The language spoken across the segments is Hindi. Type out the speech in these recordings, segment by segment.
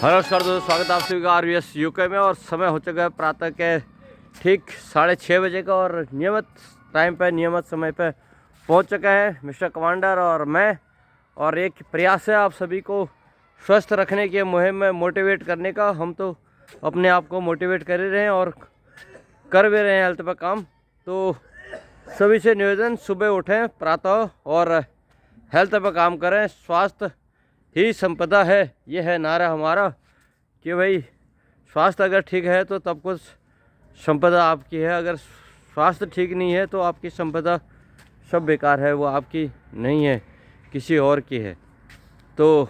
नमस्कार दोस्तों, स्वागत है आप सभी का आरवीएस यूके में। और समय हो चुका है प्रातः के ठीक 6:30 बजे का और नियमित टाइम पे नियमित समय पे पहुंच चुका है मिस्टर कमांडर और मैं। और एक प्रयास है आप सभी को स्वस्थ रखने के मुहिम में मोटिवेट करने का। हम तो अपने आप को मोटिवेट कर ही रहे हैं और कर भी रहे हैं हेल्थ पे काम। तो सभी से निवेदन, सुबह उठें प्रातः और हेल्थ पे काम करें। स्वास्थ्य ही संपदा है, ये है नारा हमारा कि भाई स्वास्थ्य अगर ठीक है तो तब कुछ संपदा आपकी है। अगर स्वास्थ्य ठीक नहीं है तो आपकी संपदा सब बेकार है, वो आपकी नहीं है, किसी और की है। तो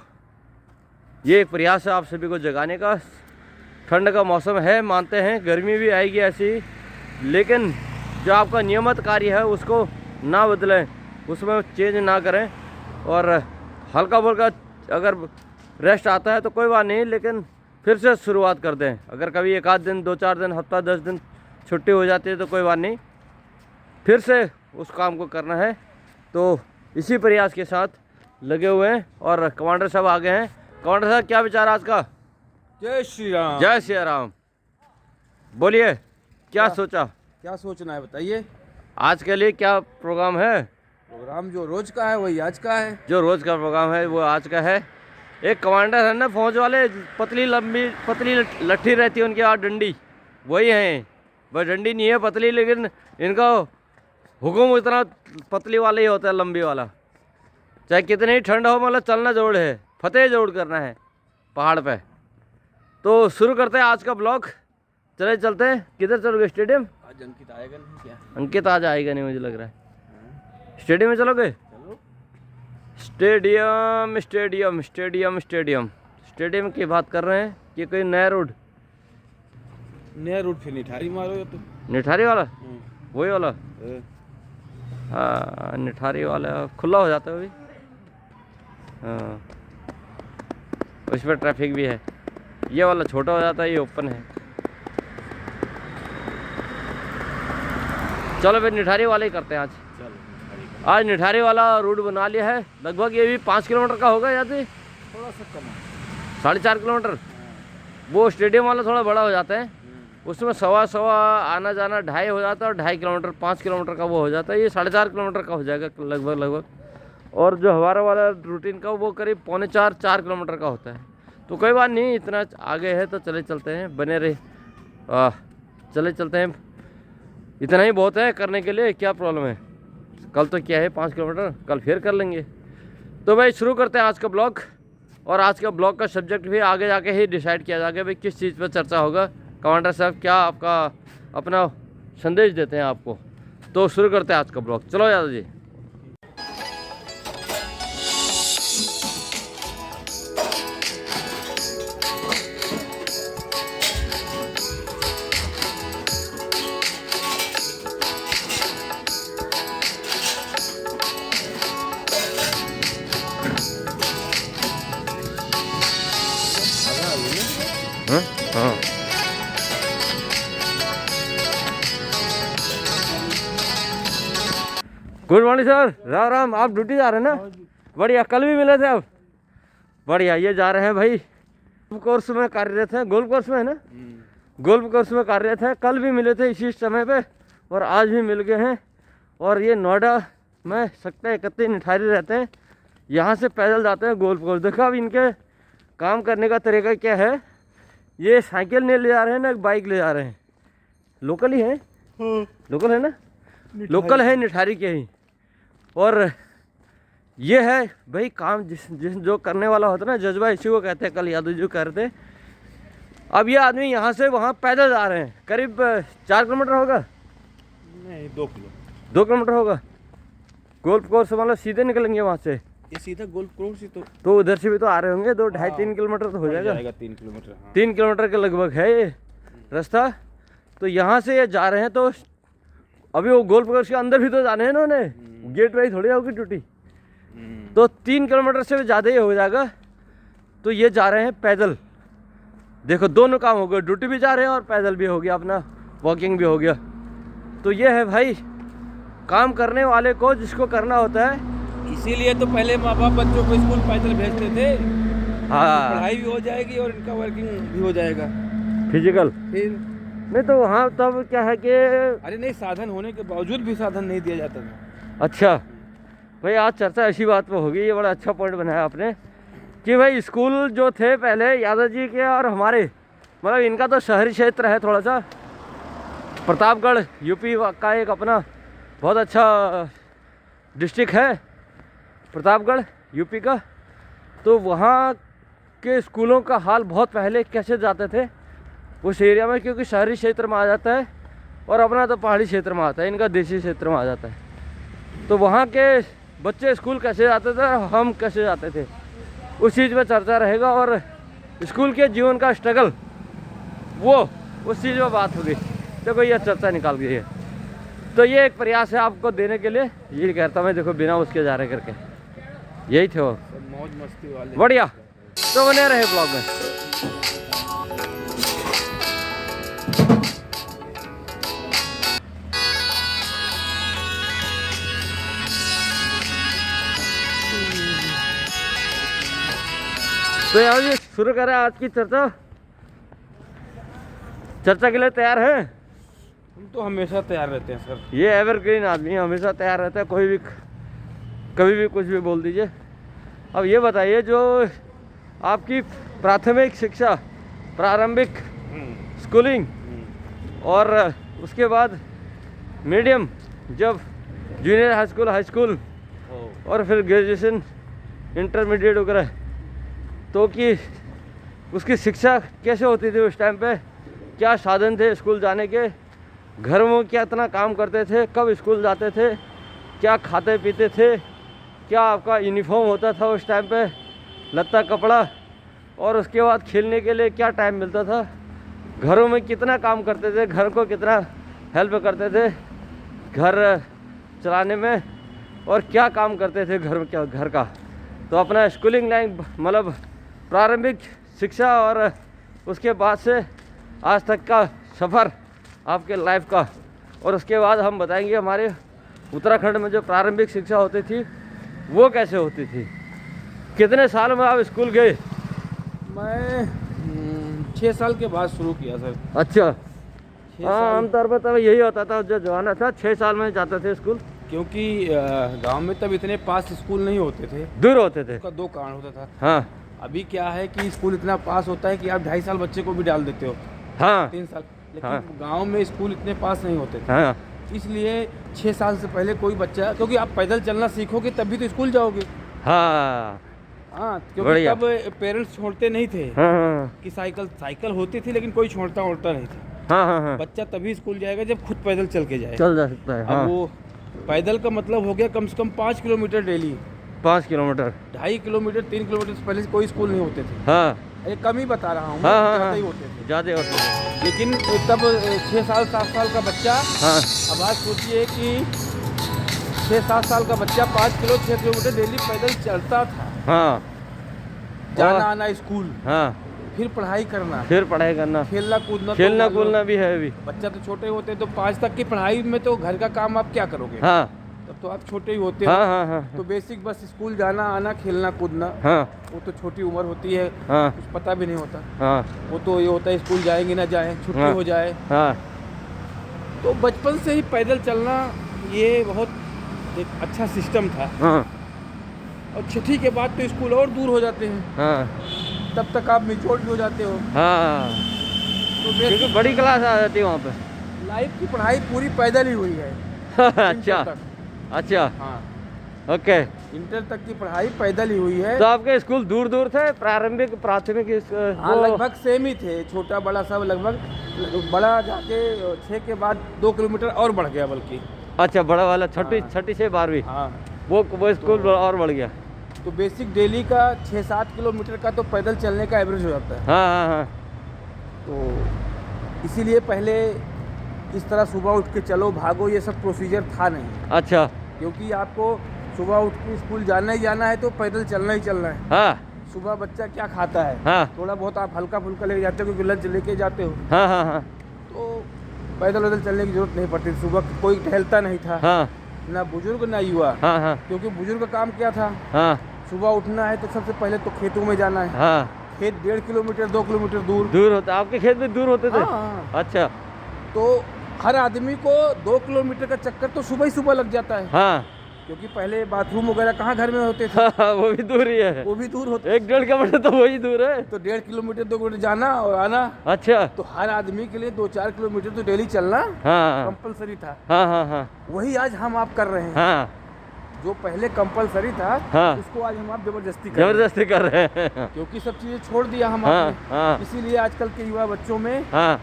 ये एक प्रयास है आप सभी को जगाने का। ठंड का मौसम है, मानते हैं, गर्मी भी आएगी ऐसी, लेकिन जो आपका नियमित कार्य है उसको ना बदलें, उसमें चेंज ना करें। और हल्का फुल्का अगर रेस्ट आता है तो कोई बात नहीं, लेकिन फिर से शुरुआत कर दें। अगर कभी एक आध दिन, 2-4 दिन, हफ्ता 10 दिन छुट्टी हो जाती है तो कोई बात नहीं, फिर से उस काम को करना है। तो इसी प्रयास के साथ लगे हुए हैं और कमांडर साहब आ गए हैं। कमांडर साहब, क्या विचार आज का? जय श्री राम। जय श्री राम। बोलिए, क्या सोचा? क्या सोचना है बताइए। आज के लिए क्या प्रोग्राम है? प्रोग्राम जो रोज का है वही आज का है। जो रोज़ का प्रोग्राम है वो आज का है। एक कमांडर है ना फौज वाले, पतली लंबी पतली लट्ठी रहती है उनके हाथ, डंडी, वही हैं। बस डंडी नहीं है पतली, लेकिन इनका हुक्म इतना पतली वाला ही होता है, लंबी वाला। चाहे कितनी ही ठंड हो, मतलब चलना जरूर है, फतेह जरूर करना है पहाड़ पे। तो शुरू करते हैं आज का ब्लॉग। चले चलते हैं। किधर चलोगे? स्टेडियम? आज अंकित आएगा नहीं क्या? अंकित आज आएगा नहीं, मुझे लग रहा है। स्टेडियम में चलोगे? चलो। Stadium stadium stadium stadium stadium की बात कर रहे हैं कि कोई नया रोड? नया रूट फिर निठारी मारो या तो। निठारी वाला? वही वाला? ए, हाँ, निठारी वाला खुला हो जाता है अभी। हाँ, उस पर ट्रैफिक भी है। ये वाला छोटा हो जाता है, ये ओपन है। चलो फिर निठारी वाला ही करते हैं आज। चलो आज निठारी वाला रूट बना लिया है। लगभग ये भी 5 किलोमीटर का होगा या तो थोड़ा सा कम है। 4.5 किलोमीटर। वो स्टेडियम वाला थोड़ा बड़ा हो जाता है, उसमें सवा आना जाना 2.5 हो जाता है और 2.5 किलोमीटर 5 किलोमीटर का वो हो जाता है। ये 4.5 किलोमीटर का हो जाएगा लगभग। और जो हमारा वाला रूटीन का वो करीब 3.25-4 किलोमीटर का होता है। तो कोई बात नहीं, इतना आगे है तो चले चलते हैं, बने रहे। चले चलते हैं, इतना ही बहुत है करने के लिए। क्या प्रॉब्लम है? कल तो क्या है 5 किलोमीटर, कल फिर कर लेंगे। तो भाई शुरू करते हैं आज का ब्लॉग। और आज का ब्लॉग का सब्जेक्ट भी आगे जाके ही डिसाइड किया जाएगा भाई किस चीज़ पर चर्चा होगा। कमांडर साहब क्या आपका अपना संदेश देते हैं आपको। तो शुरू करते हैं आज का ब्लॉग। चलो यादव जी। हाँ हाँ, good morning sir. Ram Ram. आप ड्यूटी जा रहे हैं ना? बढ़िया, कल भी मिले थे आप? बढ़िया। ये जा रहे हैं भाई गोल्फ कोर्स में कार्यरत हैं। गोल्फ कोर्स में है ना? गोल्फ कोर्स में कार्यरत है। कल भी मिले थे इसी समय पे और आज भी मिल गए हैं। और ये नोएडा में सकते 31 निठारी रहते हैं, यहाँ से पैदल जाते हैं गोल्फ कोर्स। देखो अब इनके काम करने का तरीका क्या है। ये साइकिल नहीं ले जा रहे हैं ना, बाइक ले जा रहे हैं। लोकल ही है? लोकल है ना? लोकल है, निठारी के ही। और ये है भाई काम जिस जो करने वाला होता है ना, जज्बा, इसी को कहते हैं। कल यादव जी कह रहे थे। अब ये आदमी यहाँ से वहाँ पैदल जा रहे हैं। करीब 4 किलोमीटर होगा? नहीं, 2 किलो। 2 किलोमीटर होगा। गोल्फ कोर्स मतलब सीधे निकलेंगे वहाँ से? ये सीधा गोल्फ कोर्स ही तो उधर से भी तो आ रहे होंगे। 2-2.5-3 किलोमीटर तो हो जाएगा। 3 किलोमीटर। हाँ। 3 किलोमीटर के लगभग है ये रास्ता। तो यहाँ से ये जा रहे हैं। तो अभी वो गोल्फ कोर्स के अंदर भी तो जाने हैं इन्होंने, गेट वाइज थोड़ी होगी ड्यूटी। तो 3 किलोमीटर से भी ज़्यादा ही हो जाएगा। तो ये जा रहे हैं पैदल। देखो दोनों काम हो गए, ड्यूटी भी जा रहे हैं और पैदल भी हो गया, अपना वॉकिंग भी हो गया। तो ये है भाई काम करने वाले को जिसको करना होता है। इसीलिए तो पहले माँ बाप बच्चों को स्कूल पैदल भेजते थे। हाँ पढ़ाई भी हो जाएगी और इनका वर्किंग भी हो जाएगा। फिजिकल। फिर नहीं तो वहाँ तब क्या है कि अरे नहीं, साधन होने के बावजूद भी साधन नहीं दिया जाता था। अच्छा भाई, आज चर्चा ऐसी बात पे होगी, ये बड़ा अच्छा पॉइंट बनाया आपने कि भाई स्कूल जो थे पहले यादव जी के और हमारे, मतलब इनका तो शहरी क्षेत्र है थोड़ा सा, प्रतापगढ़ यूपी का एक अपना बहुत अच्छा डिस्ट्रिक्ट है प्रतापगढ़ यूपी का। तो वहाँ के स्कूलों का हाल बहुत पहले कैसे जाते थे उस एरिया में, क्योंकि शहरी क्षेत्र में आ जाता है और अपना तो पहाड़ी क्षेत्र में आता है, इनका देशी क्षेत्र में आ जाता है। तो वहाँ के बच्चे स्कूल कैसे जाते थे और हम कैसे जाते थे, उस चीज़ में चर्चा रहेगा। और स्कूल के जीवन का स्ट्रगल, वो उस चीज़ में बात होगी। देखो ये चर्चा निकाल गई है, तो ये एक प्रयास है आपको देने के लिए, ये कहता मैं, देखो बिना उसके जा रहे करके, यही थे वो, सब मौज मस्ती वाले। बढ़िया। तो बने रहे ब्लॉग में। तो यार ये शुरू करें आज की चर्चा। चर्चा के लिए तैयार हैं? हम तो हमेशा तैयार रहते हैं सर। ये एवरग्रीन आदमी है, हमेशा तैयार रहता है, कोई भी कभी भी कुछ भी बोल दीजिए। अब ये बताइए, जो आपकी प्राथमिक शिक्षा, प्रारंभिक स्कूलिंग और उसके बाद मीडियम, जब जूनियर हाई स्कूल और फिर ग्रेजुएशन, इंटरमीडिएट वगैरह, तो कि उसकी शिक्षा कैसे होती थी उस टाइम पे, क्या साधन थे स्कूल जाने के, घर में क्या इतना काम करते थे, कब स्कूल जाते थे, क्या खाते पीते थे, क्या आपका यूनिफॉर्म होता था उस टाइम पे, लत्ता कपड़ा, और उसके बाद खेलने के लिए क्या टाइम मिलता था, घरों में कितना काम करते थे, घर को कितना हेल्प करते थे घर चलाने में, और क्या काम करते थे घर में, क्या घर का। तो अपना स्कूलिंग लाइन, मतलब प्रारंभिक शिक्षा और उसके बाद से आज तक का सफ़र आपके लाइफ का, और उसके बाद हम बताएंगे हमारे उत्तराखंड में जो प्रारंभिक शिक्षा होती थी वो कैसे होती थी। कितने साल में आप स्कूल गए? मैं 6 साल के बाद शुरू किया सर। अच्छा। 6 हाँ, साल, आमतौर पर तब यही होता था, जो जवाना था 6 साल में जाते थे स्कूल, क्योंकि गांव में तब इतने पास स्कूल नहीं होते थे। दूर होते थे। उसका 2 कारण होता था। हाँ अभी क्या है कि स्कूल इतना पास होता है कि आप 2.5 साल बच्चे को भी डाल देते हो, हाँ 3 साल, लेकिन हाँ। गांव में स्कूल इतने पास नहीं होते थे। हाँ इसलिए 6 साल से पहले कोई बच्चा, क्योंकि आप पैदल चलना सीखोगे तभी तो स्कूल जाओगे। हाँ हाँ, क्योंकि बढ़िया। तब पेरेंट्स छोड़ते नहीं थे हाँ हाँ कि साइकिल होती थी, लेकिन कोई छोड़ता नहीं था। हाँ हाँ हाँ, बच्चा तभी स्कूल जाएगा जब खुद पैदल चल के जाए। चल जा सकता है। अब हाँ, वो पैदल का मतलब हो गया कम से कम 5 kilometre daily, 5 kilometre. 2.5 kilometre, 3 kilometre से पहले कोई स्कूल नहीं होते थे। हाँ ये कम ही बता रहा हूँ, हाँ हाँ ज़्यादा हाँ, ही होते थे। ज़्यादा होते थे। लेकिन तब 6 साल 7 साल का बच्चा, हाँ अब आज सोचिए कि 6-7 साल का बच्चा 5 किलोमीटर डेली पैदल चलता था, हाँ जाना आना स्कूल, हाँ, फिर पढ़ाई करना, फिर पढ़ाई करना, खेलना कूदना। खेलना तो मान लो, कूदना भी है अभी। बच्चा तो छोटे होते तो 5 तक की पढ़ाई में तो घर का काम आप क्या करोगे, हाँ तब तो आप छोटे ही होते हो। हाँ हाँ हाँ तो बेसिक बस स्कूल जाना आना, खेलना कूदना, हाँ वो तो छोटी उम्र होती है, हाँ कुछ पता भी नहीं होता। हाँ वो तो ये होता है स्कूल जाएंगे ना जाएं, छुट्टी हाँ। हो जाए। हाँ तो बचपन से ही पैदल चलना ये बहुत एक अच्छा सिस्टम था। हाँ और 6ठी के बाद तो स्कूल और दूर हो जाते हैं, हाँ तब तक आप मेच्योर भी हो जाते हो। हाँ, तो क्योंकि बेसिक बड़ी क्लास आ जाती है वहाँ पे। लाइफ की पढ़ाई पूरी पैदल ही हुई है। अच्छा इंटर तक। अच्छा, हाँ, ओके। इंटर तक की पढ़ाई पैदल ही हुई है। तो आपके स्कूल दूर दूर थे, प्रारंभिक प्राथमिक हाँ, लगभग सेम ही थे, छोटा बड़ा सब लगभग। बड़ा जाके 6 के बाद 2 किलोमीटर और बढ़ गया बल्कि। अच्छा, बड़ा वाला छठी हाँ। छठी से 12वीं, हाँ, वो स्कूल और बढ़ गया। तो बेसिक डेली का 6-7 किलोमीटर का तो पैदल चलने का एवरेज हो जाता है। हाँ हाँ हाँ तो इसीलिए पहले इस तरह सुबह उठ के चलो भागो ये सब प्रोसीजर था नहीं, अच्छा। क्योंकि आपको सुबह उठ के स्कूल जाना ही जाना है तो पैदल चलना ही चलना है। हाँ सुबह बच्चा क्या खाता है, हाँ थोड़ा बहुत आप हल्का फुल्का लेके जाते हो क्योंकि लंच लेके जाते हो, हाँ हाँ हाँ तो पैदल वैदल चलने की जरूरत नहीं पड़ती। सुबह कोई टहलता नहीं था, हाँ ना बुजुर्ग ना युवा, हाँ हाँ क्योंकि बुजुर्ग का काम क्या था, हाँ सुबह उठना है तो सबसे पहले तो खेतों में जाना है। हाँ, खेत 1.5 किलोमीटर 2 किलोमीटर दूर। दूर होता, आपके खेत में दूर होते थे? हाँ। अच्छा। तो हर आदमी को 2 किलोमीटर का चक्कर तो सुबह ही सुबह लग जाता है, हाँ। क्योंकि पहले बाथरूम वगैरह कहाँ घर में होते थे। हाँ, वो भी दूर ही है, वो भी दूर होते। 1-1.5 किलोमीटर तो वही दूर है। तो 1.5 किलोमीटर 2 किलोमीटर जाना और आना। अच्छा। तो हर आदमी के लिए 2-4 किलोमीटर तो डेली चलना हाँ कंपलसरी था। हाँ हाँ हाँ वही आज हम आप कर रहे हैं। हाँ जो पहले कंपलसरी था, हाँ। उसको आज हम आप जबरदस्ती कर रहे हैं। जबरदस्ती कर रहे हैं। क्योंकि सब चीजें छोड़ दिया हम हाँ, आपने। हाँ। इसीलिए आजकल के युवा बच्चों में हाँ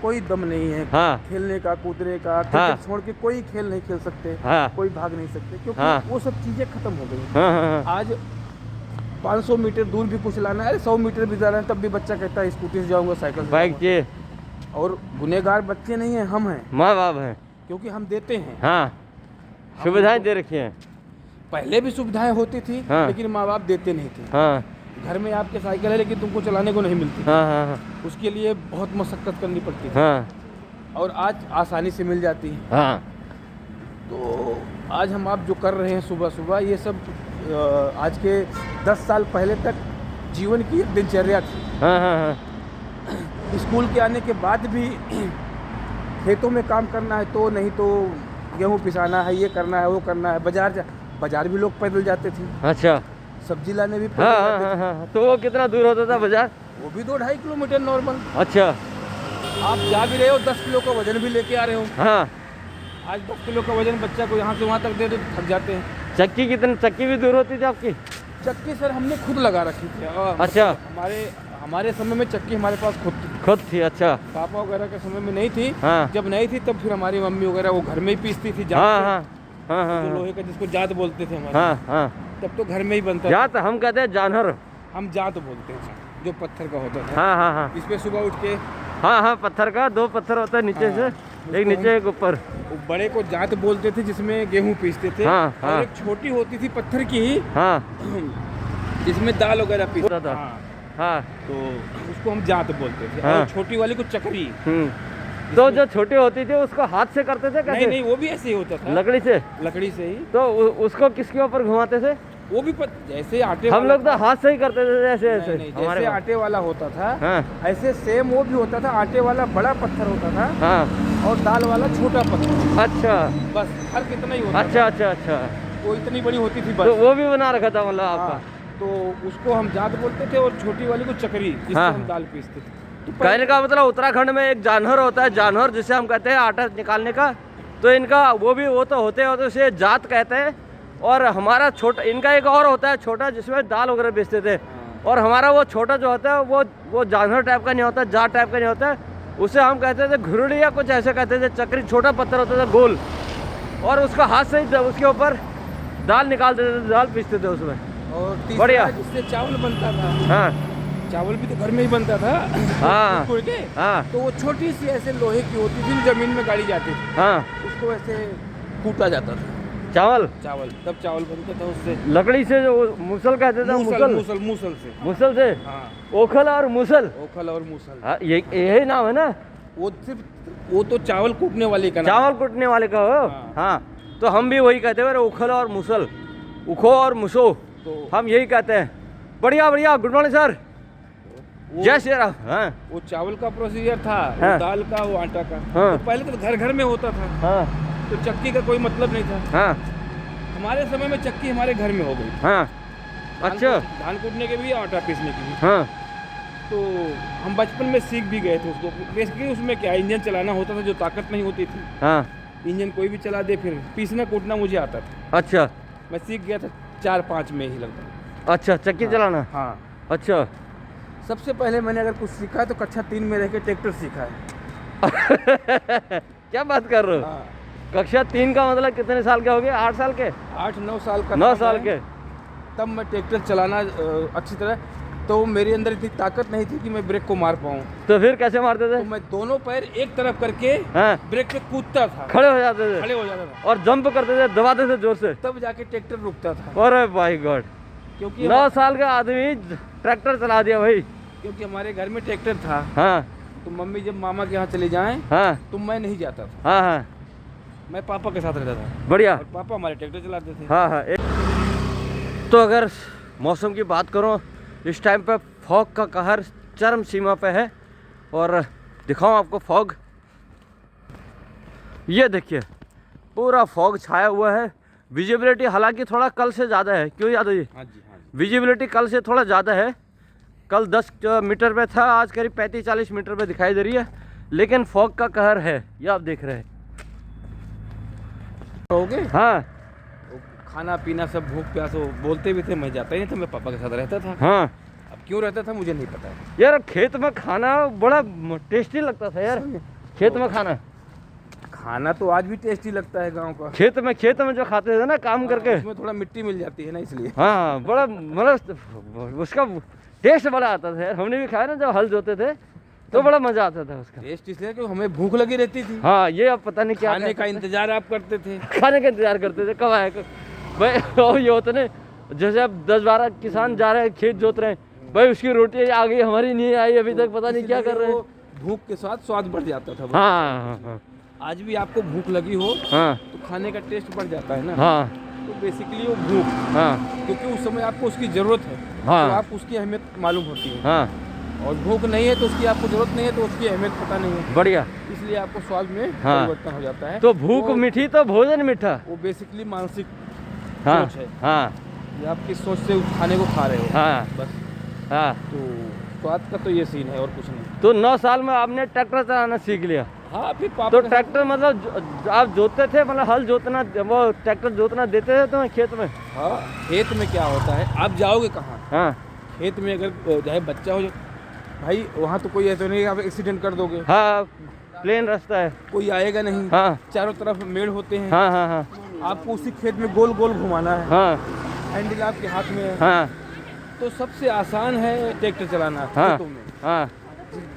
कोई दम नहीं है हाँ खेलने का, कूदने का। हाँ। क्रिकेट छोड़ के कोई खेल नहीं खेल सकते, हाँ कोई भाग नहीं सकते, क्योंकि हाँ। वो सब चीजें खत्म हो गई। हाँ हाँ आज 500 मीटर दूर भी कुछ लाना है, 100 मीटर भी जाना है, तब भी बच्चा कहता है स्कूटी से जाऊंगा, साइकिल से बाइक जाऊंगा। चाहिए। और गुनहगार बच्चे नहीं हैं, हम हैं, माँ बाप हैं। क्योंकि हम देते हैं। हाँ, सुविधाएं दे रखी हैं। पहले भी सुविधाएं होती थी, हाँ। लेकिन माँ बाप देते नहीं थे। हाँ घर में आपके साइकिल है, लेकिन तुमको चलाने को नहीं मिलती। हाँ हाँ हाँ उसके लिए बहुत मशक्कत करनी पड़ती थी, हाँ और आज आसानी से मिल जाती है। हाँ तो आज हम आप जो कर रहे हैं सुबह सुबह, ये सब आज के 10 साल पहले तक जीवन की एक दिनचर्या थी। हाँ हाँ स्कूल के आने के बाद भी खेतों में काम करना है, तो नहीं तो गेहूँ पिसाना है, ये करना है, वो करना है। बाजार भी लोग पैदल जाते थे, अच्छा। सब्जी लाने भी हाँ पैदल हाँ जाते हाँ हाँ। तो वो कितना दूर होता था बाजार? थे। वो भी 2-2.5 किलोमीटर नॉर्मल। अच्छा। आप जा भी रहे हो, 10 किलो का वजन भी लेके आ रहे हो। हाँ। आज 10 किलो का वजन बच्चा को यहाँ से वहाँ तक दे दो तो थक जाते हैं। चक्की भी दूर होती थी आपकी? चक्की सर हमने खुद लगा रखी थी। अच्छा। हमारे समय में चक्की हमारे पास खुद थी। अच्छा। पापा वगैरह के समय में नहीं थी। हाँ। जब नहीं थी तब फिर हमारी मम्मी वगैरह वो घर में ही पीसती थी जात हाँ से। हाँ हाँ हाँ जो हाँ लोहे का जिसको जात बोलते थे हमारे, हाँ हाँ। तब तो घर में ही बनता था। जात हम कहते हैं जानवर। हम जात बोलते हैं, जो पत्थर का होता था। हाँ हाँ हाँ इस पे सुबह उठ के हाँ हाँ, पत्थर का 2 पत्थर होता है नीचे हाँ, से, एक नीचे एक ऊपर। वो बड़े को जात बोलते थे, जिसमें गेहूं पीसते थे। हाँ, हाँ। और एक छोटी होती थी पत्थर की ही, हाँ जिसमें दाल वगैरह पीसता होता था। हाँ, हाँ। तो उसको हम जात बोलते थे। हाँ। और छोटी वाली को चक्री। तो जो छोटी होती थी उसको हाथ से करते थे कैसे? नहीं, वो भी ऐसे ही होता था, लकड़ी से। लकड़ी से ही। तो उसको किसके ऊपर घुमाते थे? वो भी जैसे आटे हम वाला लोग तो था। हाथ से ही करते थे, ऐसे नहीं, ऐसे नहीं, हमारे जैसे वहाँ। आटे वाला होता था, हाँ ऐसे सेम वो भी होता था। आटे वाला बड़ा पत्थर होता था, हाँ। और दाल वाला छोटा पत्थर। अच्छा बस फर्क इतना ही होता अच्छा अच्छा अच्छा। था। वो इतनी बड़ी होती थी तो बस। वो भी बना रखा था मतलब हाँ, आपका? तो उसको हम जात बोलते थे, और छोटी वाली को चक्री, जिससे हाँ। हम दाल पीसते थे। तो कहने का मतलब उत्तराखंड में एक जानवर होता है, जानवर जिसे हम कहते हैं आटा निकालने का। तो इनका वो तो होते उसे जात कहते हैं। और हमारा छोटा, इनका एक और होता है छोटा, जिसमें दाल वगैरह बेचते थे। और हमारा वो छोटा जो होता है वो जानवर टाइप का नहीं होता, जात टाइप का नहीं होता है। उसे हम कहते थे घुरड़ी या कुछ ऐसे कहते थे। चक्री छोटा पत्थर होता था गोल, और उसका हाथ से ही उसके ऊपर दाल निकाल देते थे, दाल पीसते थे उसमें। और तीसरा बढ़िया। जिससे चावल बनता था। हाँ चावल भी तो घर में ही बनता था। हाँ कुड़ के। हाँ तो वो छोटी सी ऐसे लोहे की होती थी, जमीन में गाड़ी जाती थी, हाँ। उसको ऐसे कूटा जाता था चावल तब चावल बनता था उससे। लकड़ी से, जो मुसल कहते थे। मूसल से। मुसल से। हाँ, ओखल और मुसल। ओखल और मूसल। हाँ, यही नाम है ना? वो तो चावल कूटने वाले का नाम। चावल कुटने वाले का हो। हाँ। हाँ, तो हम भी वही कहते हैं, उखल और मुसल, उखो और मुसो, तो हम यही कहते हैं। बढ़िया बढ़िया, गुड मॉर्निंग सर, जय श्री राम। हाँ वो चावल का प्रोसीजर था, हाँ। वो दाल का, वो आटा का। हाँ। तो पहले तो घर घर में होता था, हाँ तो चक्की का कोई मतलब नहीं था। हाँ हमारे समय में चक्की हमारे घर में हो गई। हाँ। अच्छा। धान कूटने के भी, आटा पीसने की भी। हाँ तो हम बचपन में सीख भी गए थे उसको। बेसिकली उसमें क्या, इंजन चलाना होता था, जो ताकत नहीं होती थी। हाँ। इंजन कोई भी चला दे, फिर पीसना कूटना मुझे आता था। अच्छा मैं सीख गया था 4-5 में ही लगभग। अच्छा, चक्की चलाना। हाँ। अच्छा। सबसे पहले मैंने अगर कुछ सीखा है तो कक्षा 3 में रह के ट्रैक्टर सीखा है। क्या बात कर रहे हो? हाँ। कक्षा 3 का मतलब कितने साल के हो गए? 8 साल के? 8-9 साल का 9 था साल मैं। के? तब मैं ट्रैक्टर चलाना अच्छी तरह, तो मेरे अंदर इतनी ताकत नहीं थी कि मैं ब्रेक को मार पाऊँ। तो फिर कैसे मारते थे? तो मैं दोनों पैर एक तरफ करके हाँ, ब्रेक पे कूदता था, खड़े हो जाते थे खड़े हो जाता था, और जंप करते थे, दबाते थे जोर से, तब जाके ट्रैक्टर रुकता था। अरे भाई गॉड, क्योंकि 9 साल का आदमी ट्रैक्टर चला दिया भाई। क्योंकि हमारे घर में ट्रैक्टर था। हाँ तो मम्मी जब मामा के यहाँ चले जाएं हाँ तो मैं नहीं जाता था, हाँ हाँ, मैं पापा के साथ रहता था। बढ़िया। और पापा हमारे ट्रैक्टर चलाते थे। हाँ हाँ। तो अगर मौसम की बात करूँ, इस टाइम पे फॉग का कहर चरम सीमा पे है। और दिखाऊं आपको फॉग, ये देखिए पूरा फॉग छाया हुआ है। विजिबिलिटी हालांकि थोड़ा कल से ज़्यादा है, क्यों यादव जी? हाँ जी, हाँ जी। विजिबिलिटी कल से थोड़ा ज़्यादा है। कल 10 मीटर पे था, आज करीब 35-40 मीटर पे दिखाई दे रही है, लेकिन फॉग का कहर है, ये आप देख रहे हैं। हो गए? हाँ तो खाना पीना सब भूख प्यास वो बोलते भी थे, मैं जाता ही नहीं था, मैं पापा के साथ रहता था। हाँ अब क्यों रहता था मुझे नहीं पता है। यार, खेत में खाना बड़ा टेस्टी लगता था यार। खेत में खाना तो आज भी टेस्टी लगता है गांव का। खेत में जो खाते थे ना काम करके, उसमें थोड़ा मिट्टी मिल जाती है ना, इसलिए। हाँ बड़ा मतलब उसका टेस्ट बड़ा आता था यार। हमने भी खाया ना जब हल जोते थे, तो बड़ा मजा आता था उसका। टेस्ट इसलिए कि हमें भूख लगी रहती थी। हाँ, ये अब पता नहीं क्या खाने का इंतजार आप करते थे। खाने का इंतजार करते थे कब आएगा भाई। और ये होता ना, जैसे अब 10-12 किसान जा रहे हैं खेत जोत रहे हैं भाई, उसकी रोटी आ गई, हमारी नहीं आई अभी तक, पता नहीं क्या कर रहे हैं। भूख के साथ स्वाद बढ़ जाता था। हाँ आज भी आपको भूख लगी हो हाँ तो खाने का टेस्ट बढ़ जाता है ना। हाँ तो बेसिकली वो भूख, हाँ क्योंकि उस समय आपको उसकी जरूरत है, हाँ। तो आप उसकी अहमियत मालूम होती है। हाँ, और भूख नहीं है तो उसकी आपको जरूरत नहीं है, तो उसकी अहमियत पता नहीं है, बढ़िया। इसलिए आपको स्वाद में हाँ। परिवर्तन हो जाता है। तो भूख मीठी तो भोजन मीठा। वो बेसिकली मानसिक हाँ सोच है। हाँ ये आप किस सोच से उस खाने को खा रहे हो। हाँ बस। हाँ। तो स्वाद का तो ये सीन है और कुछ नहीं। तो 9 साल में आपने ट्रैक्टर चलाना सीख लिया। हाँ, फिर पापा तो के साथ- ट्रैक्टर मतलब आप जोतते थे, मतलब हल जोतना, वो ट्रैक्टर जोतना देते थे तो खेत में? हाँ, खेत में क्या होता है, आप जाओगे कहाँ? हाँ खेत में अगर चाहे बच्चा हो भाई, वहाँ तो कोई ऐसा नहीं है आप एक्सीडेंट कर दोगे। हाँ, प्लेन रास्ता है। कोई आएगा नहीं। हाँ चारों तरफ मेड़ होते हैं। हाँ हाँ हाँ आपको उसी खेत में गोल गोल घुमाना है। हाँ हैंडल आपके हाथ में है। हाँ तो सबसे आसान है ट्रैक्टर चलाना हाँ खेतों में। हाँ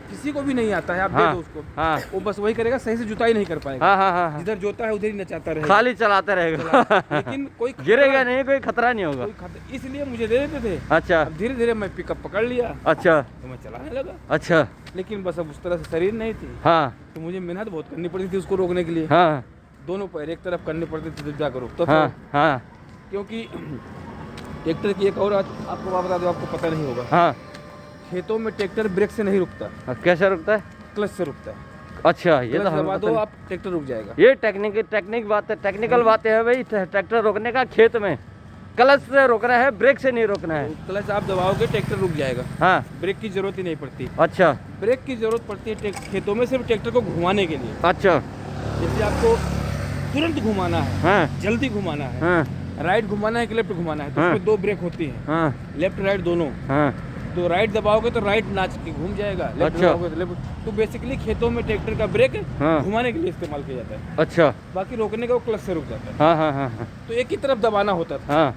किसी को भी नहीं आता है, आप हाँ, दे दो उसको, हाँ वो बस वही करेगा, सही से जुताई नहीं कर पाएगा। हाँ हाँ हाँ, जिधर जोता है उधर ही नचाता रहेगा, खाली चलाते रहेगा। लेकिन कोई गिरेगा नहीं, कोई खतरा नहीं होगा। इसलिए मुझे दे देते थे। अच्छा अब धीरे धीरे मैं पिकअप पकड़ लिया, अच्छा तो मैं चलाने लगा। अच्छा। लेकिन बस अब उस तरह से शरीर नहीं थी, हाँ तो मुझे मेहनत बहुत करनी पड़ती थी उसको रोकने के लिए। हाँ दोनों पैर एक तरफ करने पड़ते थे जब जाकर रोकता था। हाँ हाँ क्योंकि ट्रैक्टर की एक और आपको बात बता दो, आपको पता नहीं होगा। हाँ। खेतों में ट्रैक्टर ब्रेक से नहीं रुकता, कैसे रुकता है? क्लच से रुकता है। अच्छा, ये तो क्लच हमें दबा पता दो नहीं। आप, ट्रैक्टर रुक जाएगा। ये टेक्निक बात है, टेक्निकल बातें है भाई। ट्रैक्टर रोकने का खेत में क्लच से रोकना है, ब्रेक से नहीं रोकना है। तो क्लच आप दबाओगे ट्रैक्टर रुक जाएगा, हाँ ब्रेक की जरूरत ही नहीं पड़ती। अच्छा ब्रेक की जरूरत पड़ती है खेतों में सिर्फ ट्रैक्टर को घुमाने के लिए। अच्छा। जैसे आपको तुरंत घुमाना है, हाँ जल्दी घुमाना है, हाँ राइट घुमाना है कि लेफ्ट घुमाना है, तो हाँ। उसमें 2 ब्रेक होती है, हाँ लेफ्ट राइट दोनों। हाँ। तो राइट दबाओगे तो राइट नाच के घूम जाएगा, लेफ्ट अच्छा। दबाओगे तो लेफ्ट। तो बेसिकली खेतों में ट्रैक्टर का ब्रेक हाँ। घुमाने के लिए इस्तेमाल किया जाता है, अच्छा। बाकी रोकने का वो क्लच से रुक जाता है। हाँ हाँ हाँ हाँ तो एक ही तरफ दबाना होता था। हाँ।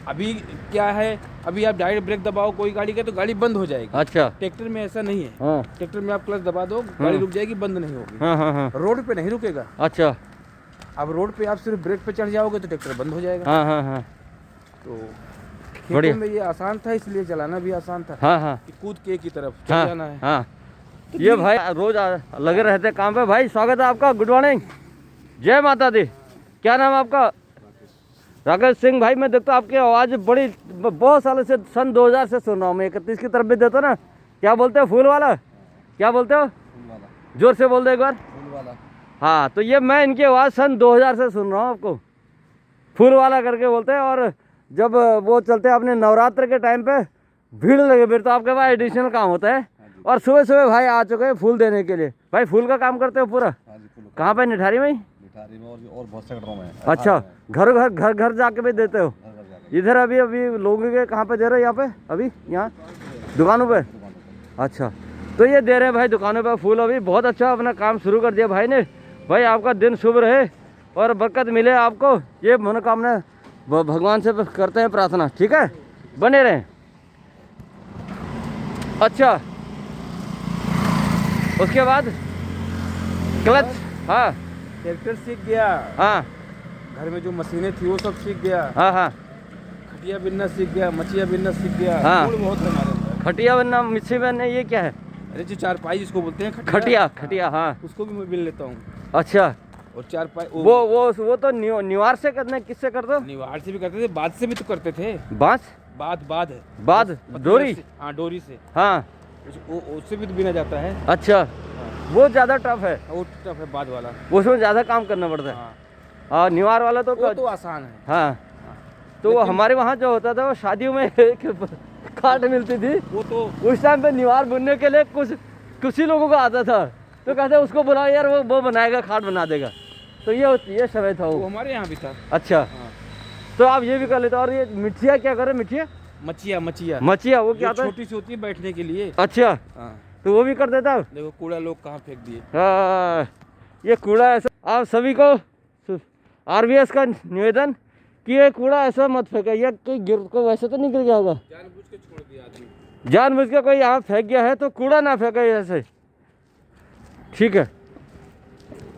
अभी क्या है, अभी आप डायरेक्ट ब्रेक दबाओ कोई गाड़ी का तो गाड़ी बंद हो जाएगी। अच्छा। ट्रैक्टर में ऐसा नहीं है। हाँ ट्रैक्टर में आप क्लच दबा दो, गाड़ी रुक जाएगी, बंद नहीं होगी। हाँ हाँ हाँ। रोड पे नहीं रुकेगा। अच्छा। अब रोड पे आप सिर्फ ब्रेक पे चढ़ जाओगे तो ट्रैक्टर बंद हो जाएगा। हाँ हाँ हाँ। तो बढ़िया। खेतों में ये आसान था, इसलिए चलाना भी आसान था। हाँ हाँ कि कूद के एक ही तरफ चल हाँ जाना है। हाँ। ये भाई रोज लगे रहते हैं काम पे। भाई स्वागत है आपका, गुड मॉर्निंग, जय माता दी। क्या नाम है आपका? राकेश सिंह। भाई मैं देखता हूँ आपकी आवाज़ बड़ी, बहुत सालों से, सन 2000 से सुन रहा हूँ मैं। 31 की तरफ भी देता हूँ ना, क्या बोलते हो? फूल वाला, क्या बोलते हो? जोर से बोल दो एक बार। फूल वाला। हाँ, तो ये मैं इनकी आवाज़ सन 2000 से सुन रहा हूँ, आपको फूल वाला करके बोलते हैं। और जब वो चलते हैं अपने नवरात्र के टाइम पे, भीड़ लगे, फिर तो आपके पास एडिशनल काम होता है। और सुबह सुबह भाई आ चुके हैं फूल देने के लिए। भाई फूल का काम करते हो पूरा? कहाँ पे? निठारी में ही? निठारी में और बहुत सेक्टरों में। अच्छा, घर घर जाके भी देते हो? इधर अभी लोगों के कहाँ पे दे रहे हो? यहाँ पे अभी, यहाँ दुकानों पे? अच्छा, तो ये दे रहे हैं भाई दुकानों पे फूल। अभी बहुत अच्छा अपना काम शुरू कर दिया भाई ने। भाई आपका दिन शुभ रहे और बरकत मिले आपको, ये मनोकामना भगवान से करते हैं प्रार्थना। ठीक है, बने रहें। अच्छा, उसके बाद क्लच। हाँ ट्रैक्टर सीख गया, हाँ घर में जो मशीनें थी वो सब सीख गया, हाँ हाँ। खटिया बिनना सीख गया, मचिया बिनना सीख गया। हाँ। फूल बहुत है हमारे अंदर। खटिया बनना, मिक्सी बनना, ये क्या है? अरे जो चारपाई जिसको बोलते हैं खटिया, खटिया। हाँ, उसको भी मैं बिन लेता हूँ। अच्छा। और 4 पाई वो तो निवार से करना है, किससे कर दो? निवार से भी करते थे, बाद से भी तो करते थे। बांस बाद डोरी? हाँ, डोरी से। हाँ उससे भी तो बिना जाता है। अच्छा, वो ज्यादा टफ है, वो टफ है बाद वाला। उसमें ज्यादा काम करना पड़ता है। हाँ, हाँ निवार वाला तो वो तो आसान है। हाँ, तो वो हमारे वहाँ जो होता था वो शादियों में एक खाट मिलती थी, वो तो उस टाइम पे निवार बुनने के लिए कुछ ही लोगों को आता था, तो कहते उसको बुलाओ यार, वो बनाएगा, खाट बना देगा। तो ये समय था वो वो। हमारे यहाँ भी था। अच्छा, हाँ। तो आप ये भी कर लेते। और ये मिठिया क्या करे? मिठिया मचिया वो क्या होता है? छोटी सी होती है बैठने के लिए। अच्छा, हाँ। तो वो भी कर देता है। देखो कूड़ा लोग कहाँ फेंक दिए। हाँ, ये कूड़ा ऐसा, आप सभी को आरबीएस का निवेदन कि ये कूड़ा ऐसा मत फेंका, ये कोई गिर को वैसे तो नहीं गिर गया होगा, जानबूझ के छोड़ दिया आदमी। जानबूझ के कोई यहाँ फेंक गया है, तो कूड़ा ना फेंका ऐसे, ठीक है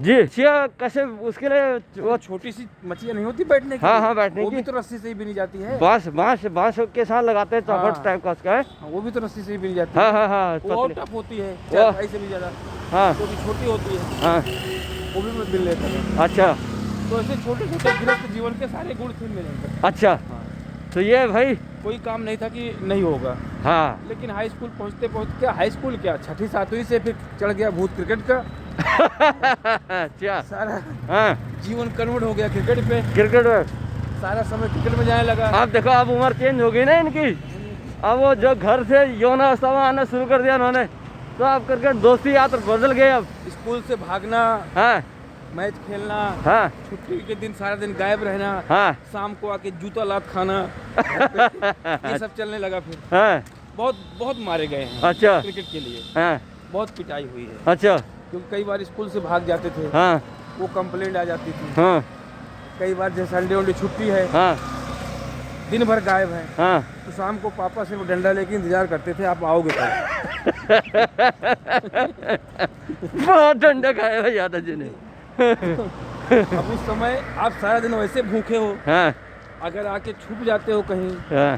जी। कैसे उसके लिए वो छोटी सी मछलियाँ नहीं होती बैठने की? हाँ हाँ, बैठने वो की। भी तो रस्सी से ही बिनी जाती है। बांस के साथ लगाते हैं, चौखट हाँ। टाइप का उसका है। हाँ, वो भी तो रस्सी से ही बिनी जाती है। हाँ हाँ हाँ, वो और पतली। टफ होती है, वो- 4 पाई से भी ज्यादा। हाँ तो भी छोटी होती है, हाँ, वो भी मैं बिन लेता हूँ। अच्छा तो ऐसे छोटे छोटे गृहस्थ जीवन के सारे गुण थे मेरे अंदर। अच्छा, हाँ। तो ये भाई, कोई काम नहीं था कि नहीं होगा। हाँ लेकिन हाई स्कूल पहुँचते पहुँचते, हाई स्कूल क्या, 6ठी 7वीं से फिर चढ़ गया भूत क्रिकेट का। अच्छा, सारा हाँ जीवन कन्वर्ट हो गया क्रिकेट पे। क्रिकेट में सारा समय क्रिकेट में जाने लगा। आप देखो, अब उम्र चेंज हो गई ना इनकी, अब वो जो घर से यौन अवस्था में आना शुरू कर दिया उन्होंने, तो अब क्रिकेट दोस्ती याद बदल गए अब। स्कूल से भागना, हाँ मैच खेलना, हाँ छुट्टी के दिन सारा दिन गायब रहना, हाँ शाम को आके जूता लात खाना, ये सब चलने लगा। फिर हाँ, बहुत मारे गए हैं अच्छा क्रिकेट के लिए। हाँ, बहुत पिटाई हुई है, अच्छा क्योंकि कई बार स्कूल से भाग जाते थे, हाँ वो कंप्लेंट आ जाती थी। हाँ कई बार जैसे संडे वनडे छुट्टी है, हाँ दिन भर गायब है, हाँ, तो शाम को पापा से वो डंडा लेके इंतजार करते थे, आप आओगे कब। बहुत डंडा खाया भाई दादाजी ने। अब उस समय आप सारा दिन वैसे भूखे हो, हाँ अगर आके छुप जाते हो कहीं हाँ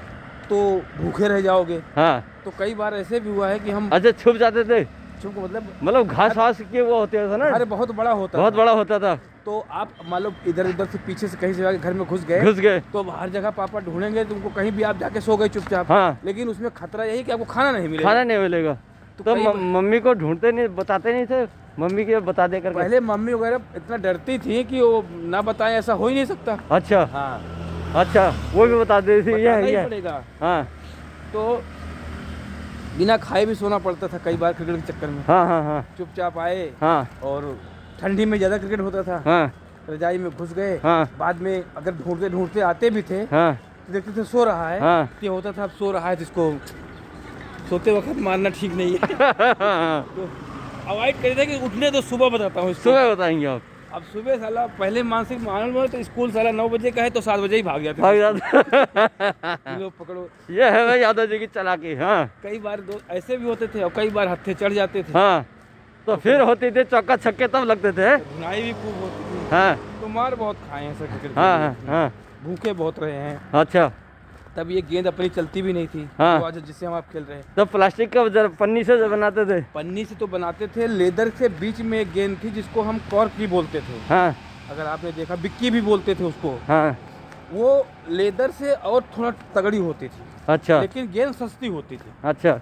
तो भूखे रह जाओगे। हाँ, तो कई बार ऐसे भी हुआ है कि हम अच्छा छुप जाते थे, छुप मतलब घास वास के वो होते थे ना, अरे बहुत बड़ा होता बहुत था। बड़ा होता था, तो आप मान लो इधर उधर से पीछे से कहीं से आके घर में घुस गए, तो हर जगह पापा ढूंढेंगे तुमको, कहीं भी आप जाके सो गए चुपचाप। हाँ। लेकिन उसमें खतरा यही कि आपको खाना नहीं मिलेगा। खाना नहीं मिलेगा, तो कई बार- मम्मी को ढूंढते नहीं, बताते नहीं थे, मम्मी के बता दे करके। पहले मम्मी वगैरह इतना डरती थी कि वो ना बताएं, ऐसा हो ही नहीं सकता। अच्छा हाँ, अच्छा, वो भी बता देती थी, बताना ही ये पड़ेगा। हाँ तो बिना खाए भी सोना पड़ता था कई बार क्रिकेट के चक्कर में। हाँ हाँ हाँ चुपचाप आए, हाँ और ठंडी में ज़्यादा क्रिकेट होता था, हाँ रजाई में घुस गए। हाँ बाद में अगर ढूंढते ढूंढते आते भी थे हाँ तो देखते थे सो रहा है। हाँ। ये होता था अब सो रहा है तो इसको सोते वक्त मारना ठीक नहीं है। तो अवॉइड करी था कि उठने तो सुबह बताता हूँ इसको। सुबह बताएंगे आप, अब सुबह साला पहले मानसिक मानव में तो स्कूल साला 9 बजे का है तो 7 बजे ही भाग जाते भाग जाते। थे। लो पकड़ो। ये है भाई यादव जी की चालाकी। हाँ कई बार ऐसे भी होते थे और कई बार हत्थे चढ़ जाते थे। हाँ, तो फिर होती थी चौका छक्के, तब लगते थे। धुनाई भी खूब होती थी। हाँ तो मार बहुत खाए हैं सर क्रिकेट हाँ हाँ हाँ, भूखे बहुत रहे हैं। अच्छा, तब ये गेंद अपनी चलती भी नहीं थी। हाँ। तो आज जिससे हम आप खेल रहे हैं, तो प्लास्टिक का पन्नी से बनाते थे। पन्नी से तो बनाते थे, लेदर से बीच में एक गेंद थी जिसको हम कॉर्क भी बोलते थे। हाँ अगर आपने देखा, बिक्की भी बोलते थे उसको। हाँ, वो लेदर से और थोड़ा तगड़ी होती थी, अच्छा लेकिन गेंद सस्ती होती थी अच्छा,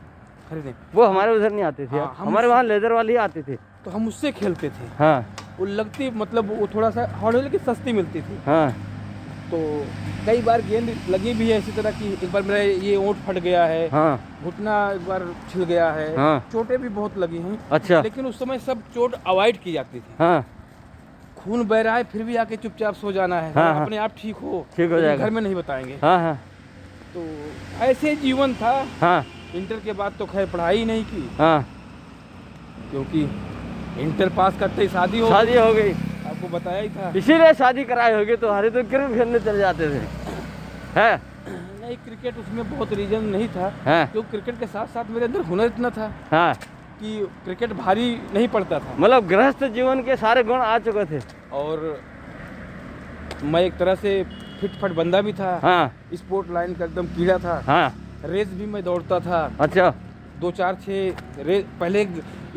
खरीदने। वो हमारे उधर नहीं आती थी। हाँ, हम हमारे वहाँ लेदर वाली आती थी। तो हम उससे खेलते थे। हाँ वो लगती, मतलब वो थोड़ा सा हार्ड लेकिन सस्ती मिलती थी। हाँ तो कई बार गेंद लगी भी है इसी तरह की। एक बार मेरा ये ओंठ फट गया है, हाँ घुटना एक बार छिल गया है, हाँ। चोटें भी बहुत लगी हैं। अच्छा, लेकिन उस समय सब चोट अवॉइड की जाती थी। हाँ खून बह रहा है फिर भी आके चुपचाप सो जाना है। हाँ, हाँ। अपने आप ठीक हो, ठीक हो लेकिन जाएगा। घर में नहीं बताएंगे। हाँ हाँ तो ऐसे जीवन था। हाँ इंटर के बाद तो खैर पढ़ाई ही नहीं की, हाँ, क्योंकि इंटर पास करते ही शादी हो शादी हो गई, आपको बताया ही था। इसीलिए शादी कराई होगी। तो हरे तो क्रिकेट खेलने चले जाते थे। है नहीं, क्रिकेट उसमें बहुत रीजन नहीं था, हाँ क्योंकि क्रिकेट के साथ साथ मेरे अंदर हुनर इतना था हाँ, कि क्रिकेट भारी नहीं पड़ता था। मतलब गृहस्थ जीवन के सारे गुण आ चुके थे। और मैं एक तरह से फिट फट बंदा भी था। हाँ स्पोर्ट लाइन का एकदम कीड़ा था। हाँ, रेस भी मैं दौड़ता था। अच्छा 2-4-6 रेस पहले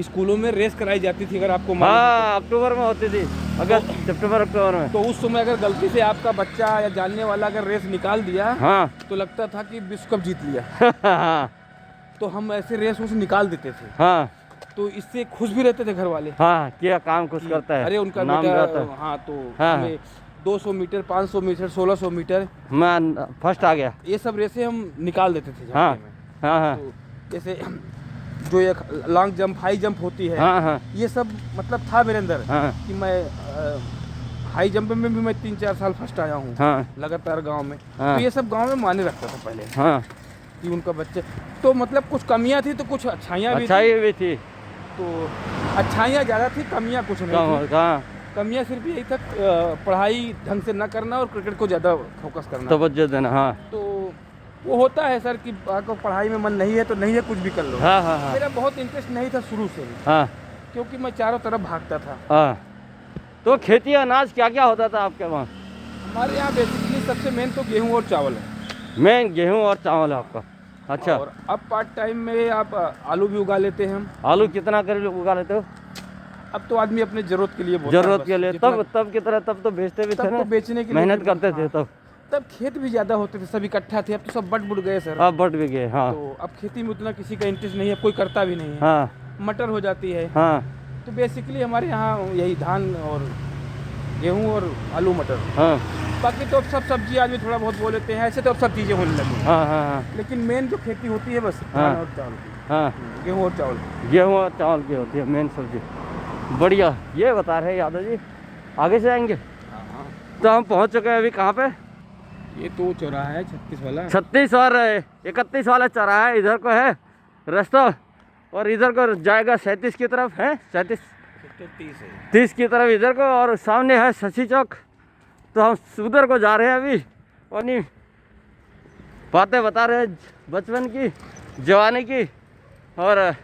स्कूलों में रेस कराई जाती थी, अगर आपको मालूम हो हाँ, अक्टूबर में होती थी। तो। अगस्त सितंबर अक्टूबर में। तो उस समय अगर गलती से आपका बच्चा या जानने वाला अगर रेस निकाल दिया हाँ तो लगता था कि विश्व कप जीत लिया। हाँ तो हम ऐसे रेस उस निकाल देते थे, हाँ तो इससे खुश भी रहते थे घर वाले। हाँ, क्या काम कुछ कि करता है, अरे उनका नाम रहता है। बेटा, हाँ तो हाँ। हमें 200 मीटर, 500 मीटर, 1600 मीटर, मैं फर्स्ट आ गया। ये सब रेसें हम निकाल देते थे हाँ झांकी में। हाँ हाँ तो जैसे जो एक लॉन्ग जंप, हाई जंप होती है, हाँ हाँ ये सब मतलब था मेरे अंदर हाँ कि मैं हाई जंप में भी मैं 3-4 साल फर्स्ट आया हूँ हाँ लगातार गांव में। हाँ। तो ये सब गांव में माने रखता था पहले हाँ, कि उनका बच्चे, तो मतलब कुछ कमियां थी तो कुछ अच्छाइयां भी अच्छा थी। ये भी थी। तो अच्छाइयां ज़्यादा थी, कमियां कुछ नहीं थी। हाँ, कमियां सिर्फ यही तक पढ़ाई ढंग से न करना और क्रिकेट को ज़्यादा फोकस करना। तवज्जो देना। हाँ तो वो होता है सर कि आपको पढ़ाई में मन नहीं है तो नहीं है, कुछ भी कर लो। हाँ हाँ हाँ मेरा बहुत इंटरेस्ट नहीं था शुरू से ही, हाँ क्योंकि मैं चारों तरफ भागता था। हाँ। तो खेती अनाज क्या क्या होता था आपके वहाँ? हमारे यहाँ बेसिकली सबसे मेन तो गेहूँ और चावल है। मेन गेहूँ और चावल है आपका। अच्छा, और अब पार्ट टाइम में आप आलू भी उगा लेते हैं हम। आलू कितना कर उगा लेते हो? अब तो आदमी अपने जरूरत के लिए बोता है जरूरत बस, के लिए। जितना- तब की तरह तब तो बेचते भी थे तब ना, तो बेचने के लिए मेहनत भी- करते थे हाँ। तब। तब खेत भी ज़्यादा होते थे, सब इकट्ठा थे। अब तो सब बट बुट गए सर। अब बढ़ भी गए। हाँ तो अब खेती में उतना किसी का इंटरेस्ट नहीं है, कोई करता भी नहीं है। हाँ मटर हो जाती है। हाँ तो बेसिकली हमारे यहाँ यही धान और गेहूँ और आलू मटर। हाँ बाकी तो अब सब सब्जी आदमी थोड़ा बहुत बो लेते हैं, ऐसे तो अब सब चीज़ें होने लगी हैं। हाँ हाँ हाँ लेकिन मेन जो खेती होती है बस हाँ। धान और चावल की, हाँ, गेहूँ और चावल। गेहूँ और चावल की होती है मेन सब्जी। बढ़िया। ये बता रहे हैं यादव जी, आगे से आएंगे। तो हम पहुँच चुके हैं अभी कहाँ पे? ये तो चौराहा है 36 वाला। 36 और 31 वाला चौराहा है। इधर को है रास्ता और इधर को जाएगा 37 की तरफ है, 37 30 है। 30 की तरफ इधर को, और सामने है शशि चौक। तो हम उधर को जा रहे हैं अभी। और नहीं, बातें बता रहे हैं बचपन की, जवानी की, और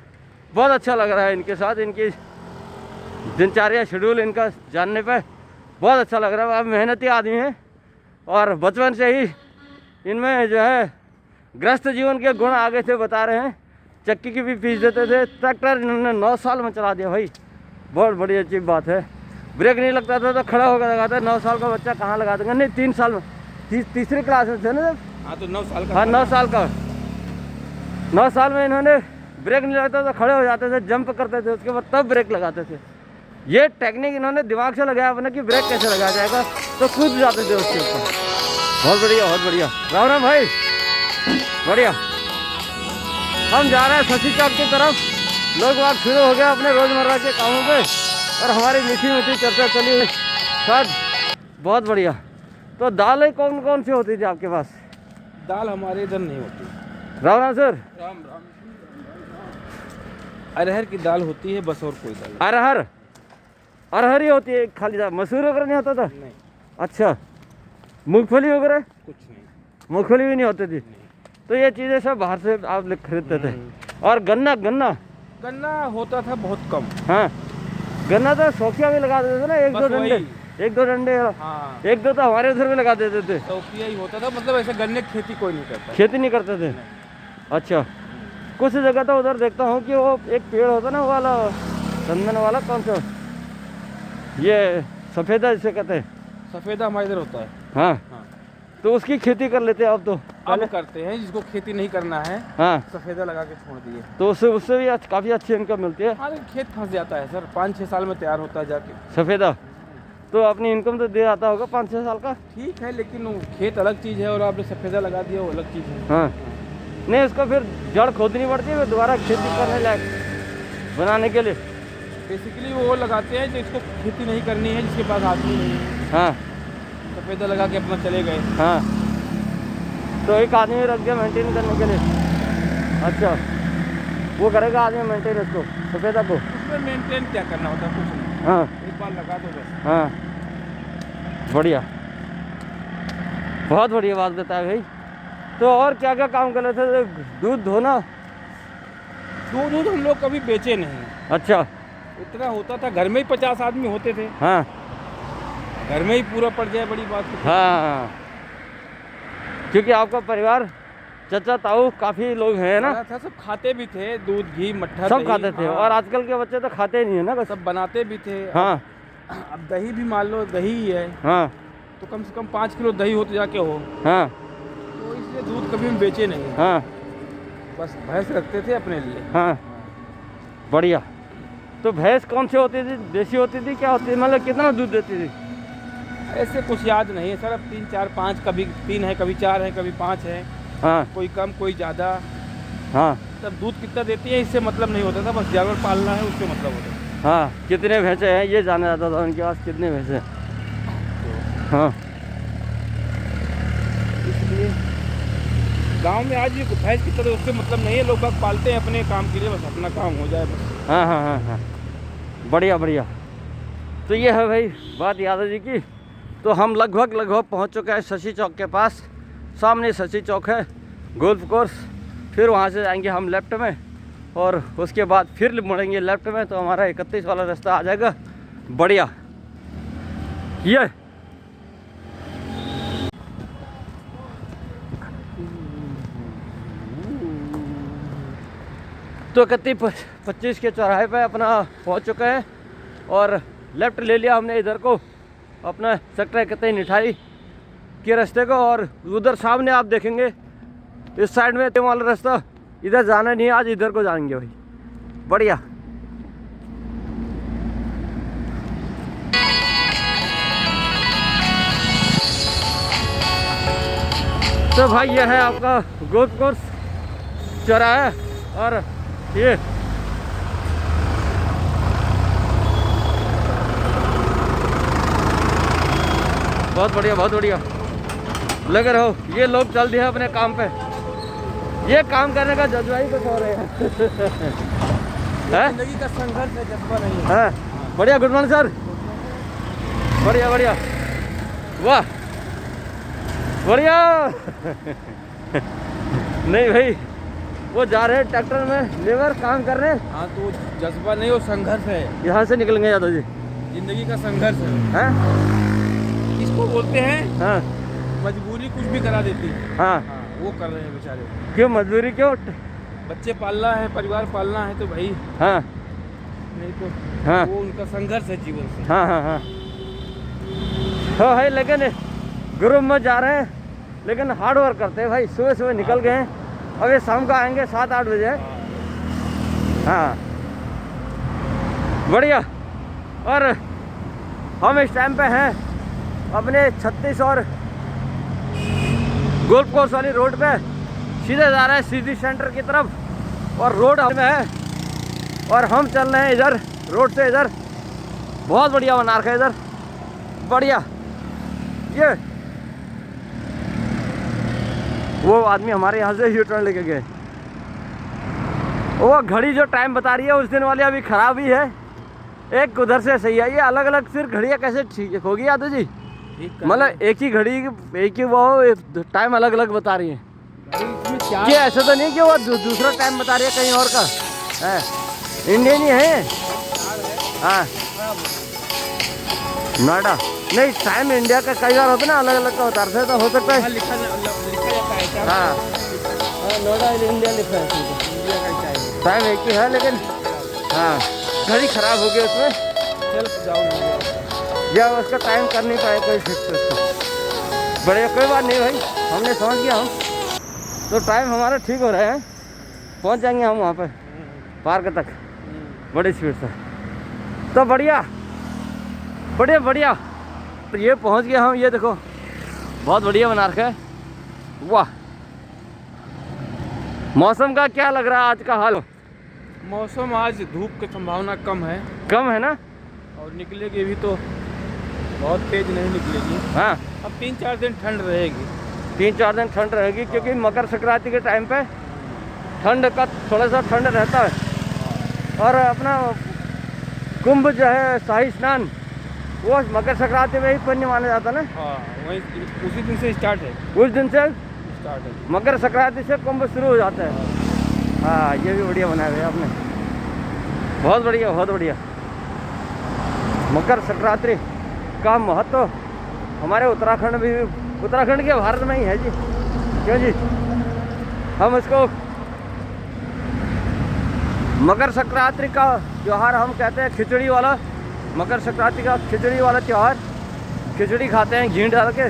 बहुत अच्छा लग रहा है इनके साथ। इनकी दिनचर्या शेड्यूल इनका जानने पे बहुत अच्छा लग रहा है। अब मेहनती आदमी हैं और बचपन से ही इनमें जो है ग्रस्त जीवन के गुण आगे से बता रहे हैं। चक्की की भी फीस देते थे, ट्रैक्टर इन्होंने 9 साल में चला दिया भाई, बहुत बड़ी अच्छी बात है। ब्रेक नहीं लगता था तो खड़ा होकर लगाता है। 9 साल का बच्चा कहाँ लगा देगा? नहीं, 3 साल में, तीसरी क्लास में थे ना जब। हाँ तो 9 साल का। हाँ 9 साल का, 9 साल में इन्होंने ब्रेक नहीं लगता तो खड़े हो जाते थे, जंप करते थे, उसके बाद तब ब्रेक लगाते थे। ये टेक्निक इन्होंने दिमाग से लगाया अपने कि ब्रेक कैसे लगाया जाएगा, तो कूद जाते थे उसके ऊपर। बहुत बढ़िया, बहुत बढ़िया। राम राम भाई, बढ़िया। हम जा रहे हैं शशि चौक की तरफ। लोग बाग शुरू हो गया अपने रोज़मर्रा के कामों पे, और हमारी मीठी मीठी चर्चा चली हुई शायद। बहुत बढ़िया। तो दालें कौन कौन सी होती थी आपके पास? दाल हमारे इधर नहीं होती। राम राम सर। राम राम। अरहर की दाल होती है बस, और कोई दाल अरहर, अरहर ही होती है खाली दाल? मसूर वगैरह नहीं होता था? नहीं। अच्छा, मूंगफली वगैरह? कुछ नहीं। मूंगफली भी नहीं होती थी? तो ये चीज़ें सब बाहर से आप लोग खरीदते थे। और गन्ना, गन्ना गन्ना होता था बहुत कम। हाँ, गन्ना तो सौखिया भी लगा देते थे ना, एक बस दो डंडे, वही। एक दो डंडे, हाँ, एक दो तो हमारे उधर भी लगा देते थे। सौकिया ही होता था, मतलब ऐसे गन्ने की खेती कोई नहीं करता। खेती नहीं करते थे? अच्छा। कुछ जगह तो उधर देखता हूँ कि वो एक पेड़ होता ना, वो वाला चंदन वाला, कौन सा, ये सफ़ेदा जिसे कहते हैं। सफेदा हमारे इधर होता है। हाँ, हाँ, तो उसकी खेती कर लेते हैं अब तो। अब करते हैं, जिसको खेती नहीं करना है हाँ, सफेदा लगा के छोड़ दिए। तो उससे भी काफ़ी अच्छी इनकम मिलती है। हाँ, लेकिन खेत फंस जाता है सर, 5-6 साल में तैयार होता है जाके। सफ़ेदा तो अपनी इनकम तो दे आता होगा 5-6 साल का। ठीक है, लेकिन वो खेत अलग चीज़ है और आपने सफेदा लगा दिया, वो अलग चीज़ है। हाँ, नहीं, उसको फिर जड़ खोदनी पड़ती है, फिर दोबारा खेती करने लायक बनाने के लिए। बेसिकली वो लगाते हैं जिसको खेती नहीं करनी है, जिसके पास आदमी नहीं है, हाँ सफेदा लगा के अपना चले गए। हाँ, तो एक आदमी रख दिया मेंटेन करने के लिए। अच्छा, वो करेगा आदमी मेंटेन उसको, सफेदा को? उसमें मेंटेन क्या करना होता है? कुछ नहीं, हाँ एक बार लगा दो बस। हाँ, बढ़िया, बहुत बढ़िया बात बताया भाई। तो और क्या क्या काम कर लेते थे? दूध धोना? दूध हम लोग कभी बेचे नहीं। अच्छा। इतना होता था, घर में ही 50 आदमी होते थे, हाँ घर में ही पूरा पड़ जाए बड़ी बात है। हाँ, क्योंकि आपका परिवार, चाचा ताऊ काफ़ी लोग हैं ना, बड़ा था, सब खाते भी थे, दूध घी मट्ठा सब दही। खाते थे। हाँ, और आजकल के बच्चे तो खाते ही नहीं है ना, बस। सब बनाते भी थे। हाँ अब दही भी मान लो दही ही है, हाँ तो कम से कम 5 किलो दही हो तो जाके हो, हाँ तो इसलिए दूध कभी हम बेचे नहीं, हाँ बस भैंस रखते थे अपने लिए। हाँ बढ़िया। तो भैंस कौन सी होती थी, देसी होती थी, क्या होती थी, मतलब कितना दूध देती थी? ऐसे कुछ याद नहीं है सर, अब 3 4 5, कभी 3 है, कभी 4 है, कभी 5 है, हाँ कोई कम कोई ज़्यादा। हाँ तब दूध कितना देती है इससे मतलब नहीं होता था, बस जानवर पालना है उससे मतलब होता था। हाँ। कितने भैंसे हैं ये जाना जाता था उनके पास, कितने भैंसे हैं? हाँ इसलिए गांव में आज भी भैंस की तरह उससे मतलब नहीं है, लोग बाग पालते हैं अपने काम के लिए, बस अपना काम हो जाए बस। हाँ हाँ हाँ हाँ बढ़िया बढ़िया। तो ये है भाई बात यादव जी की। तो हम लगभग पहुंच चुके हैं शशि चौक के पास। सामने शशि चौक है, गोल्फ कोर्स। फिर वहां से जाएंगे हम लेफ्ट में और उसके बाद फिर मुड़ेंगे लेफ्ट में, तो हमारा 31 वाला रास्ता आ जाएगा। बढ़िया। ये तो 31-25 के चौराहे पे अपना पहुंच चुके हैं और लेफ्ट ले लिया हमने इधर को, अपना सेक्टर 31 निठाई के रास्ते को। और उधर सामने आप देखेंगे इस साइड में ते वाला रास्ता, इधर जाना नहीं है, आज इधर को जाएंगे भाई। बढ़िया। तो भाई ये है आपका गोल्फ कोर्स चौराहा और ये बहुत बढ़िया बहुत बढ़िया लग रहे हो। ये लोग चल दिए अपने काम पे, ये काम करने का जज्बा ही कुछ हो रहे हैं। जिंदगी का संघर्ष है, जज्बा नहीं है। हाँ बढ़िया। Good morning sir. बढ़िया बढ़िया वाह बढ़िया। नहीं भाई वो जा रहे हैं ट्रैक्टर में लेबर काम कर रहे हैं। हाँ तो जज्बा नहीं, वो संघर्ष है, यहाँ से निकलेंगे यादव जी। जिंदगी का संघर्ष है। हैं? इसको बोलते हैं हाँ मजबूरी, कुछ भी करा देती है। हाँ हाँ, वो कर रहे हैं बेचारे। क्यों मजदूरी क्यों? बच्चे पालना है, परिवार पालना है, तो भाई हाँ नहीं तो हाँ वो उनका संघर्ष है जीवन से। हाँ हाँ हाँ हाँ भाई। लेकिन ग्रुप में जा रहे हैं, लेकिन हार्ड वर्क करते हैं भाई। सुबह सुबह निकल गए हैं, अब ये शाम को आएंगे 7-8 बजे। हाँ बढ़िया। और हम इस टाइम पे हैं अपने 36 और गोल्फ कोर्स वाली रोड पे, सीधे जा रहे हैं सीधी सेंटर की तरफ। और रोड हमें है और हम चल रहे हैं इधर रोड से इधर। बहुत बढ़िया बना रखा है इधर, बढ़िया। ये वो आदमी हमारे यहाँ से यू टर्न लेके गए। वो घड़ी जो टाइम बता रही है उस दिन वाली अभी ख़राब ही है, एक उधर से सही है। ये अलग अलग फिर घड़ियाँ कैसे ठीक होगी यादव जी? मतलब एक ही घड़ी, एक ही वो टाइम अलग अलग बता रही है कि ऐसा तो नहीं कि वो दूसरा टाइम बता रही है कहीं और का है? इंडियन ही है। हाँ नोएडा नहीं, टाइम इंडिया का कई बार होता है ना, अलग अलग का बता रहे, तो हो सकता है। लिखा जाता है क्या? हाँ नोएडा इंडिया लिखा है, इंडिया का टाइम। टाइम एक ही है लेकिन हाँ घड़ी खराब हो गई उसमें, चल जाओ या उसका टाइम कर नहीं पाए कोई फिक्स उसका। बढ़िया कोई बात नहीं भाई, हमने समझ गया। हम तो टाइम हमारा ठीक हो रहा है, पहुंच जाएंगे हम वहाँ पे पार्क तक बड़ी स्पीड से। तो बढ़िया बढ़िया बढ़िया। तो ये पहुंच गए हम, ये देखो बहुत बढ़िया बना रखा है। वाह मौसम का क्या लग रहा है आज का हाल? मौसम आज धूप की संभावना कम है, कम है ना? और निकलेगी भी तो बहुत तेज नहीं निकलेगी। हाँ अब 3-4 दिन ठंड रहेगी। 3-4 दिन ठंड रहेगी, क्योंकि मकर संक्रांति के टाइम पे ठंड का थोड़ा सा ठंड रहता है। और अपना कुंभ जो है शाही स्नान, वो मकर संक्रांति में ही पुण्य माना जाता है ना। हाँ वही उसी दिन से स्टार्ट है। उस दिन से स्टार्ट है, मकर संक्रांति से कुंभ शुरू हो जाता है। हाँ ये भी बढ़िया बनाया है आपने, बहुत बढ़िया बहुत बढ़िया। मकर संक्रांति का महत्व हमारे उत्तराखंड भी, उत्तराखंड के भारत में ही है जी। क्यों जी? हम इसको मकर संक्रांति का त्यौहार हम कहते हैं खिचड़ी वाला, मकर संक्रांति का खिचड़ी वाला त्यौहार। खिचड़ी खाते हैं घी डाल के,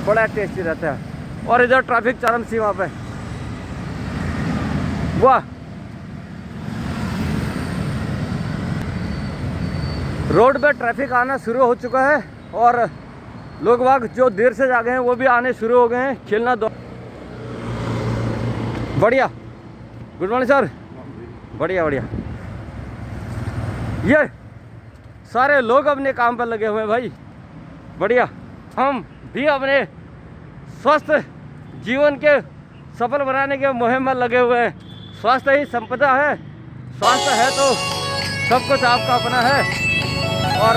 बड़ा टेस्टी रहता है। और इधर ट्रैफिक चरम सीमा पे, वाह। रोड पे ट्रैफिक आना शुरू हो चुका है और लोग बाग जो देर से जागे हैं वो भी आने शुरू हो गए हैं। खेलना दो बढ़िया। Good morning sir. बढ़िया बढ़िया। ये सारे लोग अपने काम पर लगे हुए हैं भाई, बढ़िया। हम भी अपने स्वस्थ जीवन के सफल बनाने के मुहिम में लगे हुए हैं। स्वास्थ्य ही संपदा है, स्वास्थ्य है तो सब कुछ आपका अपना है। और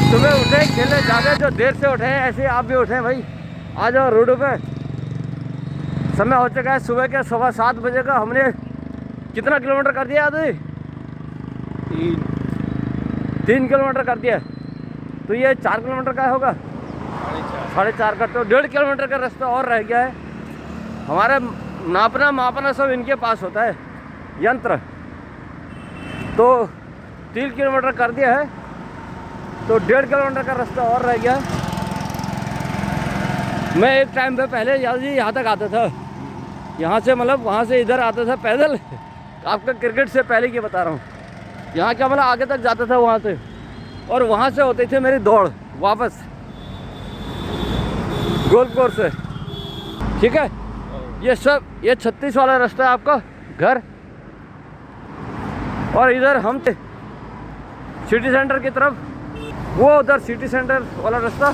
सुबह उठे, खेले जागे, जो देर से उठे हैं ऐसे आप भी उठें भाई। आ जाओ रोड पे। समय हो चुका है सुबह के 7:15 बजे का। हमने कितना किलोमीटर कर दिया आदि? 3 किलोमीटर कर दिया। तो ये 4 किलोमीटर का होगा, 4.5 का। तो 1.5 किलोमीटर का रास्ता और रह गया है। हमारे नापना मापना सब इनके पास होता है, यंत्र। तो 3 किलोमीटर कर दिया है, तो 1.5 किलोमीटर का रास्ता और रह गया है। मैं एक टाइम पे पहले यहाँ तक आता था, यहाँ से मतलब वहाँ से इधर आता था पैदल। आपका क्रिकेट से पहले की बता रहा हूँ। यहाँ क्या मतलब आगे तक जाता था वहाँ से, और वहाँ से होती थी मेरी दौड़ वापस गोल्फ कोर्स से। ठीक है, ये सब ये 36 वाला रास्ता है आपका घर। और इधर हम सिटी सेंटर की तरफ, वो उधर सिटी सेंटर वाला रास्ता,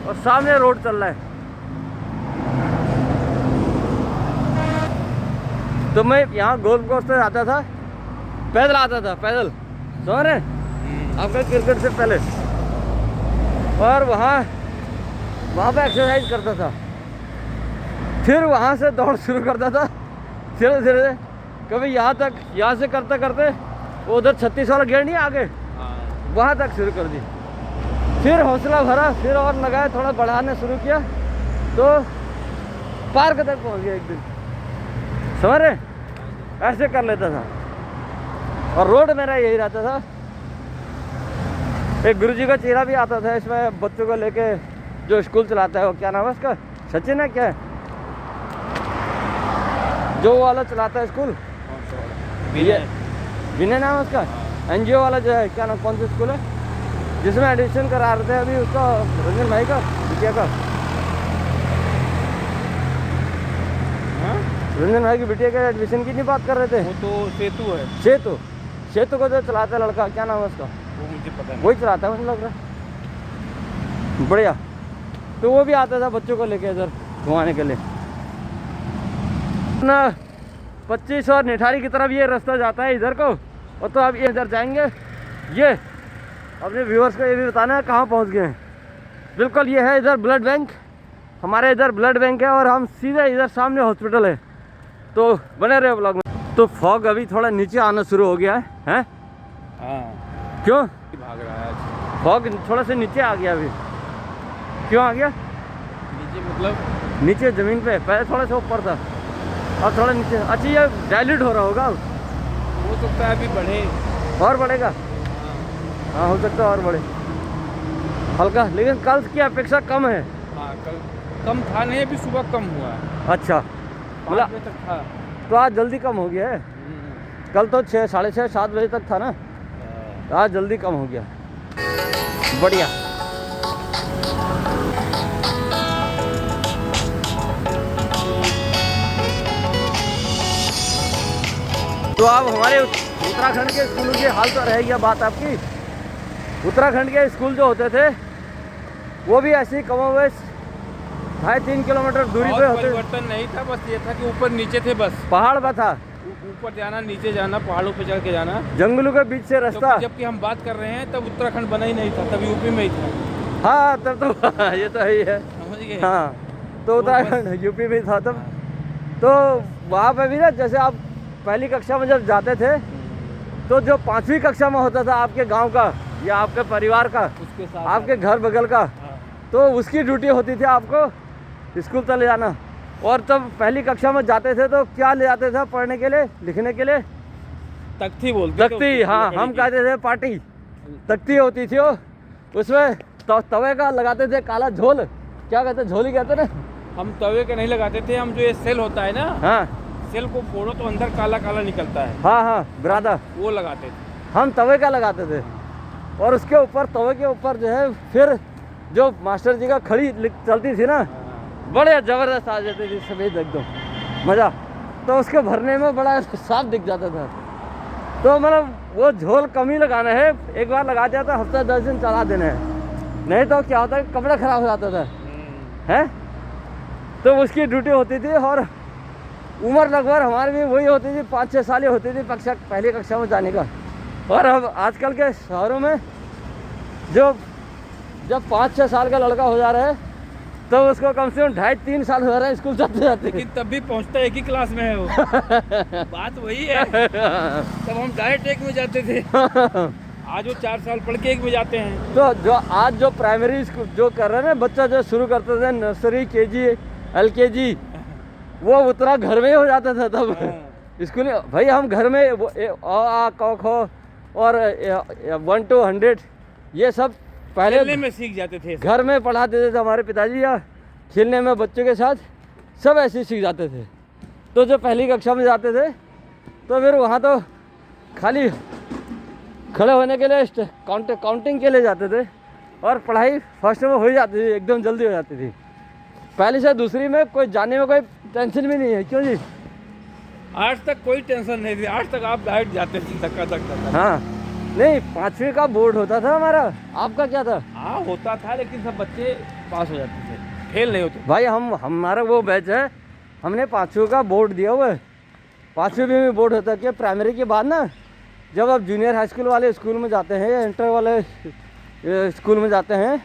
और सामने रोड चल रहा है। तो मैं यहाँ गोल्फ कोर्स से आता था, पैदल आता था, पैदल। समझ रहे आपका क्रिकेट से पहले। और वहाँ पे एक्सरसाइज करता था, फिर वहाँ से दौड़ शुरू करता था धीरे धीरे। कभी यहाँ तक, यहाँ से करते करते वो उधर 36 वाला गेट नहीं आगे, वहाँ तक शुरू कर दी। फिर हौसला भरा, फिर और लगाया, थोड़ा बढ़ाने शुरू किया, तो पार्क तक पहुँच गया एक दिन। समझ रहे, ऐसे कर लेता था। और रोड मेरा यही रहता था। एक गुरुजी का चेहरा भी आता था इसमें, बच्चों को लेके जो स्कूल चलाता है, वो क्या नाम है उसका, सचिन है क्या है, जो वाला चलाता है स्कूल, विनय नाम है उसका। NGO वाला जो है, क्या नाम, कौन सा स्कूल है जिसमें एडमिशन करा रहे थे अभी उसका, रंजन भाई का, बिटिया का। रंजन भाई की बिटिया का एडमिशन की नहीं बात कर रहे थे। वो तो सेतु है। सेतु को जो चलाता है लड़का, क्या नाम है उसका, वो मुझे पता नहीं। वही चलाता है मुझे लग रहा है। बढ़िया। तो वो भी आता था बच्चों को लेके इधर घुमाने के लिए ना। 25 और निठारी की तरफ ये रास्ता जाता है इधर को। और तो अब ये इधर जाएंगे। ये अपने व्यूअर्स को ये भी बताना है कहाँ पहुँच गए हैं। बिल्कुल ये है इधर ब्लड बैंक, हमारे इधर ब्लड बैंक है, और हम सीधे इधर सामने हॉस्पिटल है। तो बने रहे ब्लॉग में। तो फॉग अभी थोड़ा नीचे आना शुरू हो गया है, हैं? हाँ, क्यों भाग रहा है आज। फॉग थोड़ा सा नीचे आ गया अभी? क्यों आ गया नीचे? मतलब नीचे ज़मीन पे, पहले थोड़ा सा ऊपर था और थोड़ा नीचे। अच्छा, ये डायल्यूट हो रहा होगा, हो सकता है अभी बढ़े और बढ़ेगा। हाँ हो सकता है और बढ़े हल्का, लेकिन कल की अपेक्षा कम है। हाँ, कल कम था नहीं, अभी सुबह कम हुआ है। अच्छा, 5 मतलब बजे तक था। तो आज जल्दी कम हो गया है। कल तो 6, 6:30, 7 बजे तक था ना, तो आज जल्दी कम हो गया। बढ़िया। तो अब हमारे उत्तराखंड के स्कूलों की हाल तो रह गया बात आपकी। उत्तराखंड के स्कूल जो होते थे वो भी ऐसे ही कमोवेश 2.5-3 किलोमीटर दूरी पे होते। परिवर्तन नहीं था, बस ये था कि ऊपर नीचे थे, बस पहाड़ पर था, ऊपर जाना नीचे जाना, पहाड़ों पे चढ़ के जाना, जंगलों के बीच से रास्ता। जबकि हम बात कर रहे हैं तब उत्तराखंड बना ही नहीं था, तब यूपी में ही था। हाँ तब तो ये तो है ही है। समझ गए? हाँ, तो उत्तराखंड यूपी में था तब। तो वहाँ पे भी ना, जैसे आप पहली कक्षा में जब जाते थे तो जो 5वीं कक्षा में होता था आपके गांव का या आपके परिवार का, उसके साथ आपके घर बगल का, तो उसकी ड्यूटी होती थी आपको स्कूल चले जाना। और तब पहली कक्षा में जाते थे तो क्या ले जाते थे पढ़ने के लिए, लिखने के लिए? तख्ती बोलते थे तख्ती। हाँ, हम कहते थे पार्टी। तख्ती होती थी वो, उसमें तवे का लगाते थे काला झोल, क्या कहते, झोली कहते ना। हम तवे के नहीं लगाते थे, हम जो ये सेल होता है ना, हाँ सेल को फोड़ो तो अंदर काला काला निकलता है, हाँ हाँ बिरादा, वो लगाते थे। हम तवे का लगाते थे। और उसके ऊपर, तवे के ऊपर जो है फिर जो मास्टर जी का खड़ी चलती थी ना, बड़े ज़बरदस्त आ जाती थी, सफ़ेद एकदम मज़ा। तो उसके भरने में बड़ा साफ दिख जाता था। तो मतलब वो झोल कम ही लगाना है, एक बार लगा दिया था, हफ्ता 10 दिन चला देना है, नहीं तो क्या होता है कपड़ा ख़राब हो जाता था है। तो उसकी ड्यूटी होती थी और उम्र लगभग हमारी भी वही होती थी, 5-6 साल ही होती थी पहली कक्षा में जाने का। और अब आजकल के शहरों में जब 5-6 साल का लड़का हो जा रहा है तो उसको कम से कम 2.5-3 साल हो रहा है स्कूल जाते जाते। लेकिन तब भी पहुंचता एक ही क्लास में है वो। बात वही है, तब हम डायरेक्ट एक में जाते थे, आज वो 4 साल पढ़ के एक में जाते हैं। तो जो आज जो प्राइमरी स्कूल जो कर रहे हैं ना बच्चा, जो शुरू करते थे नर्सरी, केजी, LKG, वो उतना घर में ही हो जाता था तब। स्कूल में भाई हम घर में आ क ख और 1 to 100 ये सब खेलने पहले में सीख जाते थे। घर में पढ़ा देते थे हमारे पिताजी, या खेलने में बच्चों के साथ सब ऐसे ही सीख जाते थे। तो जो पहली कक्षा में जाते थे तो फिर वहाँ तो खाली खड़े होने के लिए काउंटिंग के लिए जाते थे, और पढ़ाई फर्स्ट में हो ही जाती थी, एकदम जल्दी हो जाती थी। पहली से दूसरी में कोई जाने में कोई टेंशन भी नहीं है, क्यों जी? आज तक कोई टेंशन नहीं थी, आज तक आप डायरेक्ट जाते थे धक्का धक्का। हाँ नहीं, 5वीं का बोर्ड होता था हमारा, आपका क्या था? हाँ होता था, लेकिन सब बच्चे पास हो जाते थे, फेल नहीं होते। भाई हमारा वो बैच है, हमने 5वीं का बोर्ड दिया हुआ है। 5वीं में भी बोर्ड होता है कि प्राइमरी के बाद ना, जब आप जूनियर हाई स्कूल वाले स्कूल में जाते हैं या इंटर वाले स्कूल में जाते हैं,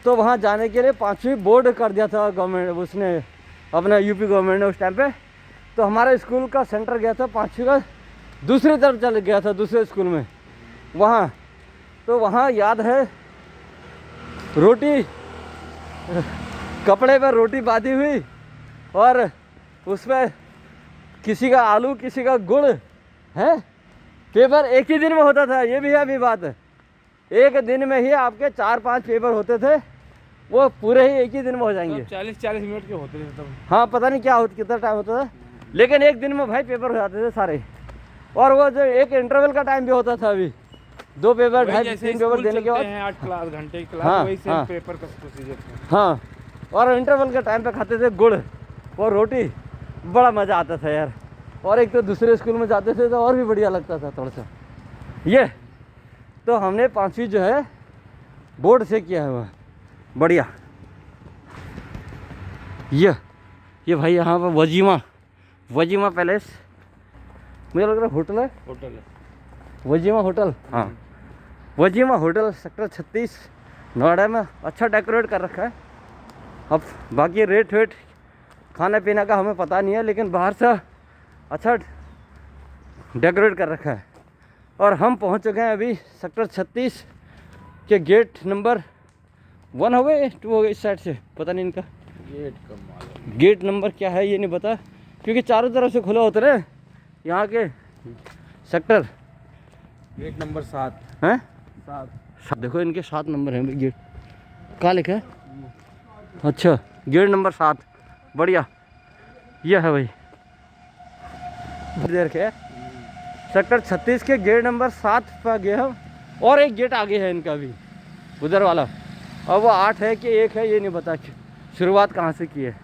तो वहाँ जाने के लिए 5वीं बोर्ड कर दिया था गवर्नमेंट, उसने अपना यूपी गवर्नमेंट ने उस टाइम पे। तो हमारे स्कूल का सेंटर गया था 5वीं का दूसरी तरफ चल गया था, दूसरे स्कूल में वहाँ। तो वहाँ याद है रोटी, कपड़े पर रोटी बांधी हुई, और उसमें किसी का आलू किसी का गुड़ है। पेपर एक ही दिन में होता था, ये भी है अभी बात। एक दिन में ही आपके 4-5 पेपर होते थे, वो पूरे ही एक ही दिन में हो जाएंगे। 40-40 मिनट के होते थे तब। हाँ पता नहीं क्या कितना टाइम होता था, लेकिन एक दिन में भाई पेपर हो जाते थे सारे। और वो जो एक इंटरवल का टाइम भी होता था, अभी 2 पेपर 2.5-3 पेपर देने के बाद 8 क्लास घंटे की क्लास, हाँ, वही सेम हाँ। पेपर का प्रोसीजर था। हाँ, और इंटरवल के टाइम पे खाते थे गुड़ और रोटी, बड़ा मज़ा आता था यार। और एक तो दूसरे स्कूल में जाते थे तो और भी बढ़िया लगता था थोड़ा सा ये। तो हमने 5वीं जो है बोर्ड से किया है वह, बढ़िया। ये भाई यहाँ पर वजीमा पैलेस, मुझे लग रहा है होटल है, होटल है वजीमा होटल। हाँ वजीमा होटल सेक्टर 36 नोएडा में, अच्छा डेकोरेट कर रखा है। अब बाकी रेट वेट खाने पीने का हमें पता नहीं है, लेकिन बाहर से अच्छा डेकोरेट कर रखा है। और हम पहुंच चुके हैं अभी सेक्टर 36 के गेट नंबर 1 हो गए, 2 हो गए, इस साइड से पता नहीं इनका गेट का मालूम। गेट नंबर क्या है ये नहीं पता, क्योंकि चारों तरफ से खुला होता है यहाँ के सेक्टर। गेट नंबर 7 हैं 7। देखो इनके 7 नंबर हैं गेट, कहाँ लिखा है? अच्छा गेट नंबर 7, बढ़िया। यह है भाई देर के सेक्टर 36 के गेट नंबर 7 पर गए हम। और एक गेट आगे है इनका भी, उधर वाला। अब वो 8 है कि 1 है ये नहीं पता शुरुआत कहाँ से की है,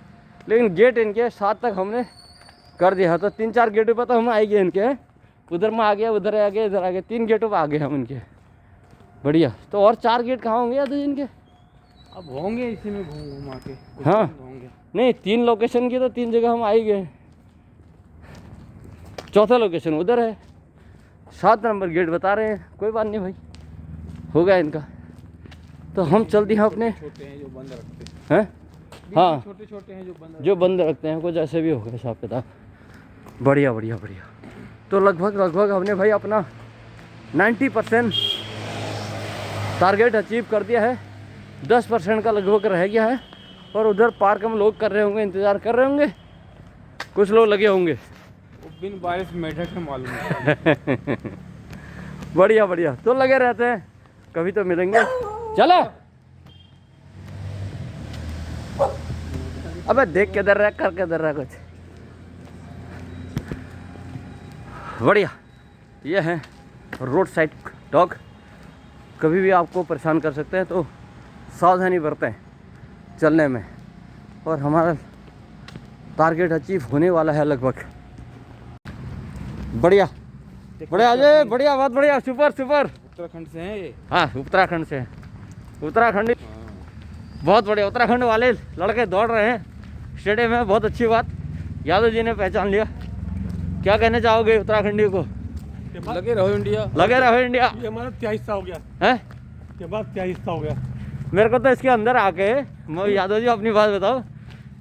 लेकिन गेट इनके 7 तक हमने कर दिया। तो 3-4 गेटों पर तो हम आए गए इनके, उधर में आ गया, उधर आ गया, इधर आ गया, 3 गेटों पर आ गए हम इनके, बढ़िया। तो और 4 गेट कहाँ होंगे याद है इनके? अब होंगे इसी में घूम घुमा के कुछ हाँ। होंगे। नहीं 3 लोकेशन की तो 3 जगह हम आ ही गए, चौथा लोकेशन उधर है। 7 नंबर गेट बता रहे हैं, कोई बात नहीं भाई, हो गया इनका। तो हम चल दिए अपने, छोटे हैं जो बंद रखते हैं हाँ छोटे छोटे हैं जो बंद रखते हैं, कुछ ऐसे भी हो गए हिसाब किताब, बढ़िया बढ़िया बढ़िया। तो लगभग हमने भाई अपना 90% टारगेट अचीव कर दिया है, 10% का लगभग रह गया है। और उधर पार्क में लोग कर रहे होंगे, इंतज़ार कर रहे होंगे, कुछ लोग लगे होंगे। वो बिन बारिश मेढक है मालूम है। बढ़िया बढ़िया, तो लगे रहते हैं, कभी तो मिलेंगे। चलो अबे देख के दर रहा, कर के दर रहा कुछ। बढ़िया, ये है रोड साइड डॉग, कभी भी आपको परेशान कर सकते हैं, तो सावधानी बरतें चलने में। और हमारा टारगेट अचीव होने वाला है लगभग। बढ़िया बढ़िया अजय, बढ़िया, बहुत बढ़िया, सुपर सुपर। उत्तराखंड से हैं ये। हाँ उत्तराखंड से, उत्तराखंडी, बहुत बढ़िया। उत्तराखंड वाले लड़के दौड़ रहे हैं स्टेडियम में, बहुत अच्छी बात। यादव जी ने पहचान लिया। क्या कहना चाहोगे उत्तराखंडी को? लगे रहो इंडिया, लगे रहो इंडिया। ये हमारा 23 हिस्सा हो गया है के बाद 23 हिस्सा हो गया। मेरे को तो इसके अंदर आके, मैं यादव जी अपनी बात बताओ,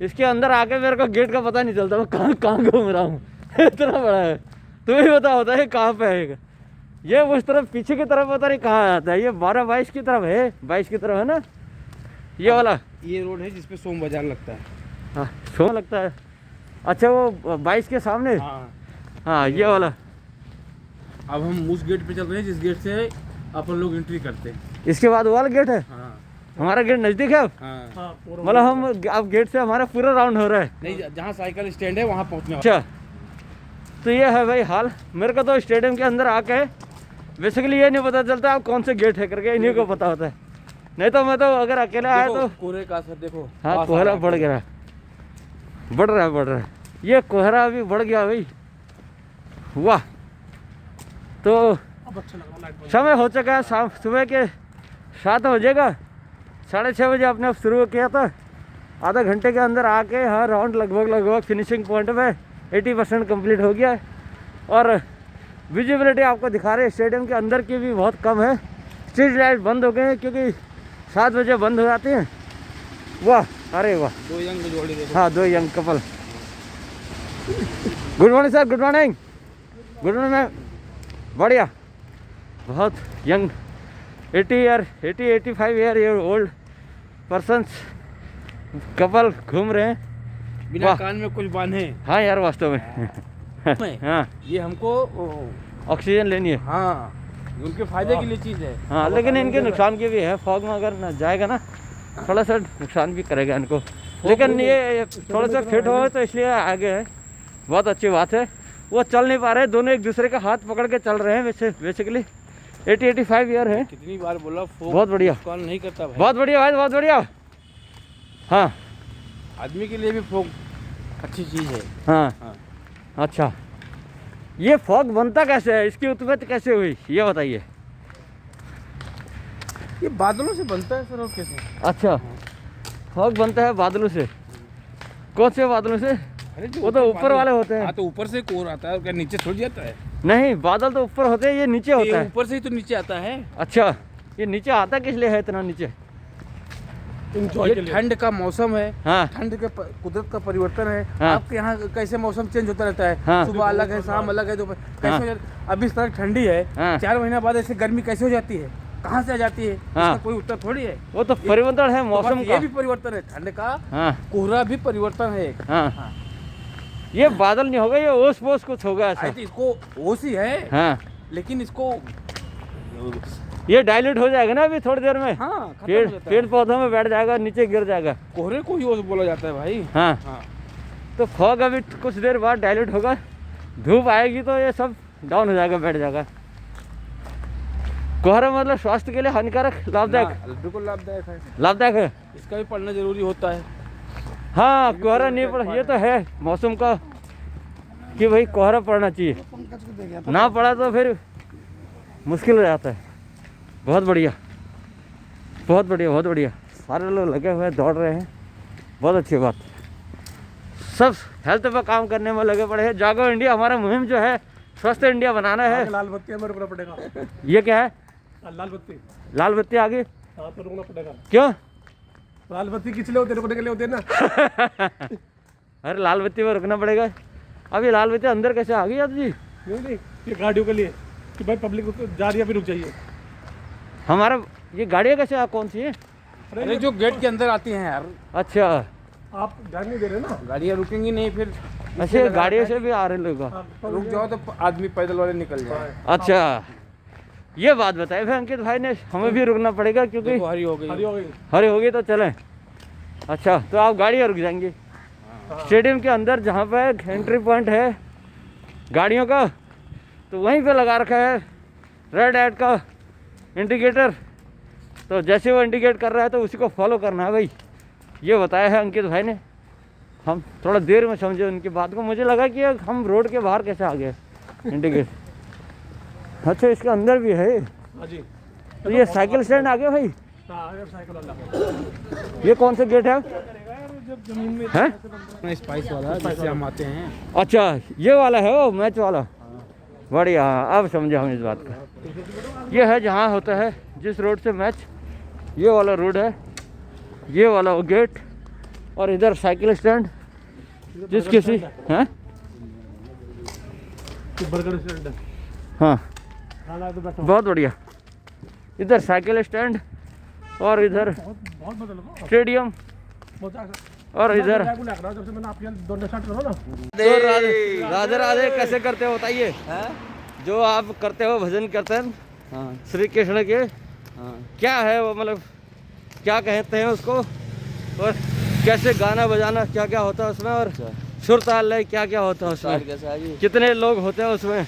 इसके अंदर आके मेरे को गेट का पता नहीं चलता, मैं कहाँ कहाँ घूम रहा हूँ। इतना बड़ा है, तुम्हें पता होता है कहाँ पे है। ये उस तरफ पीछे की तरफ पता नहीं कहाँ आता है। ये 12-22 की तरफ है, 22 की तरफ है ना ये वाला। ये रोड है जिसपे सोम बाजार लगता है। हाँ शो लगता है। अच्छा वो 22 के सामने, हाँ, हाँ ये वाला। अब हम उस गेट पे चल रहे हैं जिस गेट से अपन लोग एंट्री करते हैं। इसके बाद वो वाला गेट है, हाँ हमारा गेट नज़दीक है अब। हाँ, मतलब हम अब गेट से हमारा पूरा राउंड हो रहा है। नहीं, जहाँ साइकिल स्टैंड है वहाँ पहुँचने अच्छा, तो ये है भाई हाल। मेरे को तो स्टेडियम के अंदर आके बेसिकली ये नहीं पता चलता अब कौन से गेट है करके, इन्हीं को पता होता है। नहीं तो मैं तो अगर अकेला आया तो कोहरे का असर देखो। हाँ कोहरा बढ़ गया, बढ़ रहा है, बढ़ रहा है। ये कोहरा अभी बढ़ गया भाई, वाह। तो समय हो चुका है, शाम सुबह के 7 बजेगा, 6:30 बजे आपने शुरू किया था। आधा घंटे के अंदर आके हाँ राउंड लगभग फिनिशिंग पॉइंट पे 80% कंप्लीट हो गया है। और विजिबिलिटी आपको दिखा रहे हैं स्टेडियम के अंदर की भी बहुत कम है। स्ट्रीट लाइट बंद हो गए हैं क्योंकि 7 बजे बंद हो जाती हैं। वाह, अरे वाह, 2 यंग जोड़ी देखो। हाँ 2 young couple. Good morning sir, good morning, good morning ma'am. बढ़िया, बहुत young 85 year old persons couple घूम रहे हैं। बिना वाह। कान में कुछ बांधे। हाँ यार वास्तव में हाँ ये हमको ऑक्सीजन लेनी है। हाँ उनके फायदे के लिए चीज़ है। हाँ लेकिन इनके नुकसान की भी है। फॉग में अगर ना जाएगा ना थोड़ा सा नुकसान भी करेगा इनको, लेकिन ये थोड़ा सा फिट हो तो इसलिए आगे है। बहुत अच्छी बात है। वो चल नहीं पा रहे, दोनों एक दूसरे का हाथ पकड़ के चल रहे हैं। वैसे बेसिकली 85 ईयर है। कितनी बार बोला, फोक बहुत बढ़िया, कॉल नहीं करता भाई। बहुत बढ़िया भाई, बहुत बढ़िया। हाँ आदमी के लिए भी फोक अच्छी चीज़ है। हाँ हाँ। अच्छा, ये फॉग बनता कैसे है, इसकी उत्पत्ति कैसे हुई ये बताइए। ये बादलों से बनता है सर, और कैसे? अच्छा, फॉग बनता है बादलों से। कौन से बादलों से? अरे जो वो तो ऊपर वाले होते हैं। हाँ तो ऊपर से कोहरा आता है और क्या नीचे थोड़ी जाता है? नहीं, बादल तो ऊपर होते हैं, ये नीचे होता ये है। ऊपर से ही तो नीचे आता है। अच्छा, ये नीचे आता किस लिए है इतना नीचे? ये ठंड का मौसम है। हाँ ठंड के कुदरत का परिवर्तन है। हाँ। आपके यहाँ कैसे मौसम चेंज होता रहता है? हाँ। सुबह अलग है, शाम अलग है, दोपहर कैसे हाँ। हो जाता है? अभी इस तरह ठंडी है, हाँ। 4 महीना बाद ऐसे गर्मी कैसे हो जाती है? कहाँ से आ जाती है? हाँ। इसका कोई उत्तर थोड़ी है। वो तो परिवर्तन है तो मौसम बस का। ये भी परिवर्तन है, ठंड का, हाँ कोहरा भी परिवर्तन है। हाँ, ये बादल नहीं होगा, ये ओस पोस कुछ होगा ऐसा। आई तो इसको ओस ही है, हाँ, लेकिन इसको ये डाइल्यूट हो जाएगा ना अभी थोड़ी देर में। हाँ खत्म पेड़ हो जाता है। पेड़ पौधों में बैठ जाएगा, नीचे गिर जाएगा। कोहरे को ही ओस बोला जाता है भाई। हाँ, हाँ। तो फॉग अभी कुछ देर बाद डाइल्यूट होगा, धूप आएगी तो ये सब डाउन हो जाएगा, बैठ जाएगा। कोहरा मतलब स्वास्थ्य के लिए हानिकारक, लाभदायक? बिल्कुल लाभदायक है। लाभदायक है। इसका भी पढ़ना जरूरी होता है। हाँ, कोहरा नहीं पड़ा, ये तो है मौसम का कि भाई कोहरा पड़ना चाहिए, ना पड़ा तो फिर मुश्किल हो जाता है। बहुत बढ़िया, बहुत बढ़िया, बहुत बढ़िया। सारे लोग लगे हुए हैं, दौड़ रहे हैं, बहुत अच्छी बात। सब हेल्थ पर काम करने में लगे पड़े हैं। जागो इंडिया हमारा मुहिम जो है स्वस्थ इंडिया बनाना है। लाल बत्ती हमारे ऊपर पड़ेगा। ये क्या है? लाल बत्ती। लाल बत्ती आ गई, हाँ तो रुकना पड़ेगा। क्यों? लाल बत्ती किस लिए होती है? रुकने के लिए होती है ना। अरे लाल बत्ती पर रुकना पड़ेगा। अब ये लाल बत्ती अंदर कैसे आ गई याद जी? नहीं, ये गाड़ियों के लिए कि भाई पब्लिक जा रही है अभी रुक जाइए। हमारा ये गाड़ियाँ कैसे कौन सी है? अरे जो गेट के अंदर आती हैं यार, अच्छा, आप ध्यान नहीं दे रहे ना। गाड़ियाँ रुकेंगी नहीं फिर। अच्छा गाड़ियों से भी आ रहे लोग। हाँ, तो रुक जाओ तो आदमी पैदल वाले निकल जाए। अच्छा, ये बात बताई भाई अंकित भाई ने, हमें भी रुकना पड़ेगा क्योंकि देखो हरी हो गई, हरी होगी तो चलें। अच्छा तो आप गाड़ी रुक जाएंगी स्टेडियम के अंदर जहाँ पे एंट्री पॉइंट है गाड़ियों का, तो वहीं पे लगा रखा है रेड लाइट का इंडिकेटर। तो जैसे वो इंडिकेट कर रहा है तो उसी को फॉलो करना है भाई, ये बताया है अंकित भाई ने। हम थोड़ा देर में समझे उनकी बात को, मुझे लगा कि हम रोड के बाहर कैसे आ गए इंडिकेट। अच्छा इसके अंदर भी है। हाँ जी। तो ये साइकिल स्टैंड आ गया भाई। साइकिल वाला ये कौन सा गेट है? जब जमीन में हैं? स्पाइस वाला जिससे हम आते हैं। अच्छा ये वाला है वो मैच वाला। बढ़िया, अब समझे हम इस बात को। ये है जहाँ होता है जिस रोड से मैच, ये वाला रोड है, ये वाला वो गेट, और इधर साइकिल स्टैंड जिस किसी हैं। बर्गर स्टैंड है। हाँ खाना तो बैठो। बहुत बढ़िया। इधर साइकिल स्टैंड और इधर बहुत बदल स्टेडियम और इधर जब से मैंने आप यहाँ दोनों स्टार्ट करो ना। तो राधे राधे कैसे करते हो बताइए? जो आप करते हो भजन कीर्तन श्री कृष्ण के, क्या है वो, मतलब क्या कहते हैं उसको, और कैसे गाना बजाना क्या क्या होता है उसमें, और सुर ताल लय क्या क्या होता है उसमें, कितने लोग होते हैं उसमें,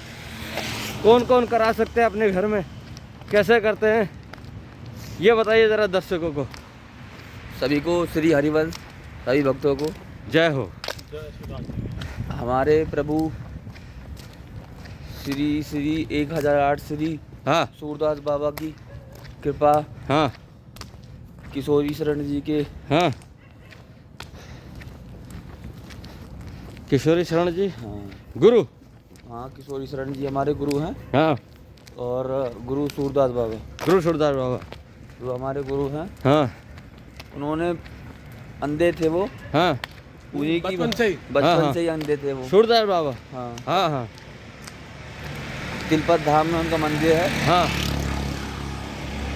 कौन कौन करा सकते हैं अपने घर में, कैसे करते हैं, ये बताइए ज़रा दर्शकों को। सभी को श्री हरिवंश, सभी भक्तों को जय हो। हमारे प्रभु श्री श्री 1008 श्री हाँ सूरदास बाबा की कृपा, हाँ किशोरी शरण जी के, हाँ किशोरी शरण जी हाँ गुरु, हाँ किशोरी शरण जी हमारे गुरु हैं, हाँ और गुरु सूरदास बाबा गुरु सूरदास बाबा, जो हमारे गुरु हैं। हाँ उन्होंने अंधे थे वो, हाँ उन्हीं की बचपन से ही। बचपन हाँ, से ही अंधे थे वो। सूरदास बाबा, हाँ, हाँ हाँ तिलपत धाम में उनका मंदिर है। हाँ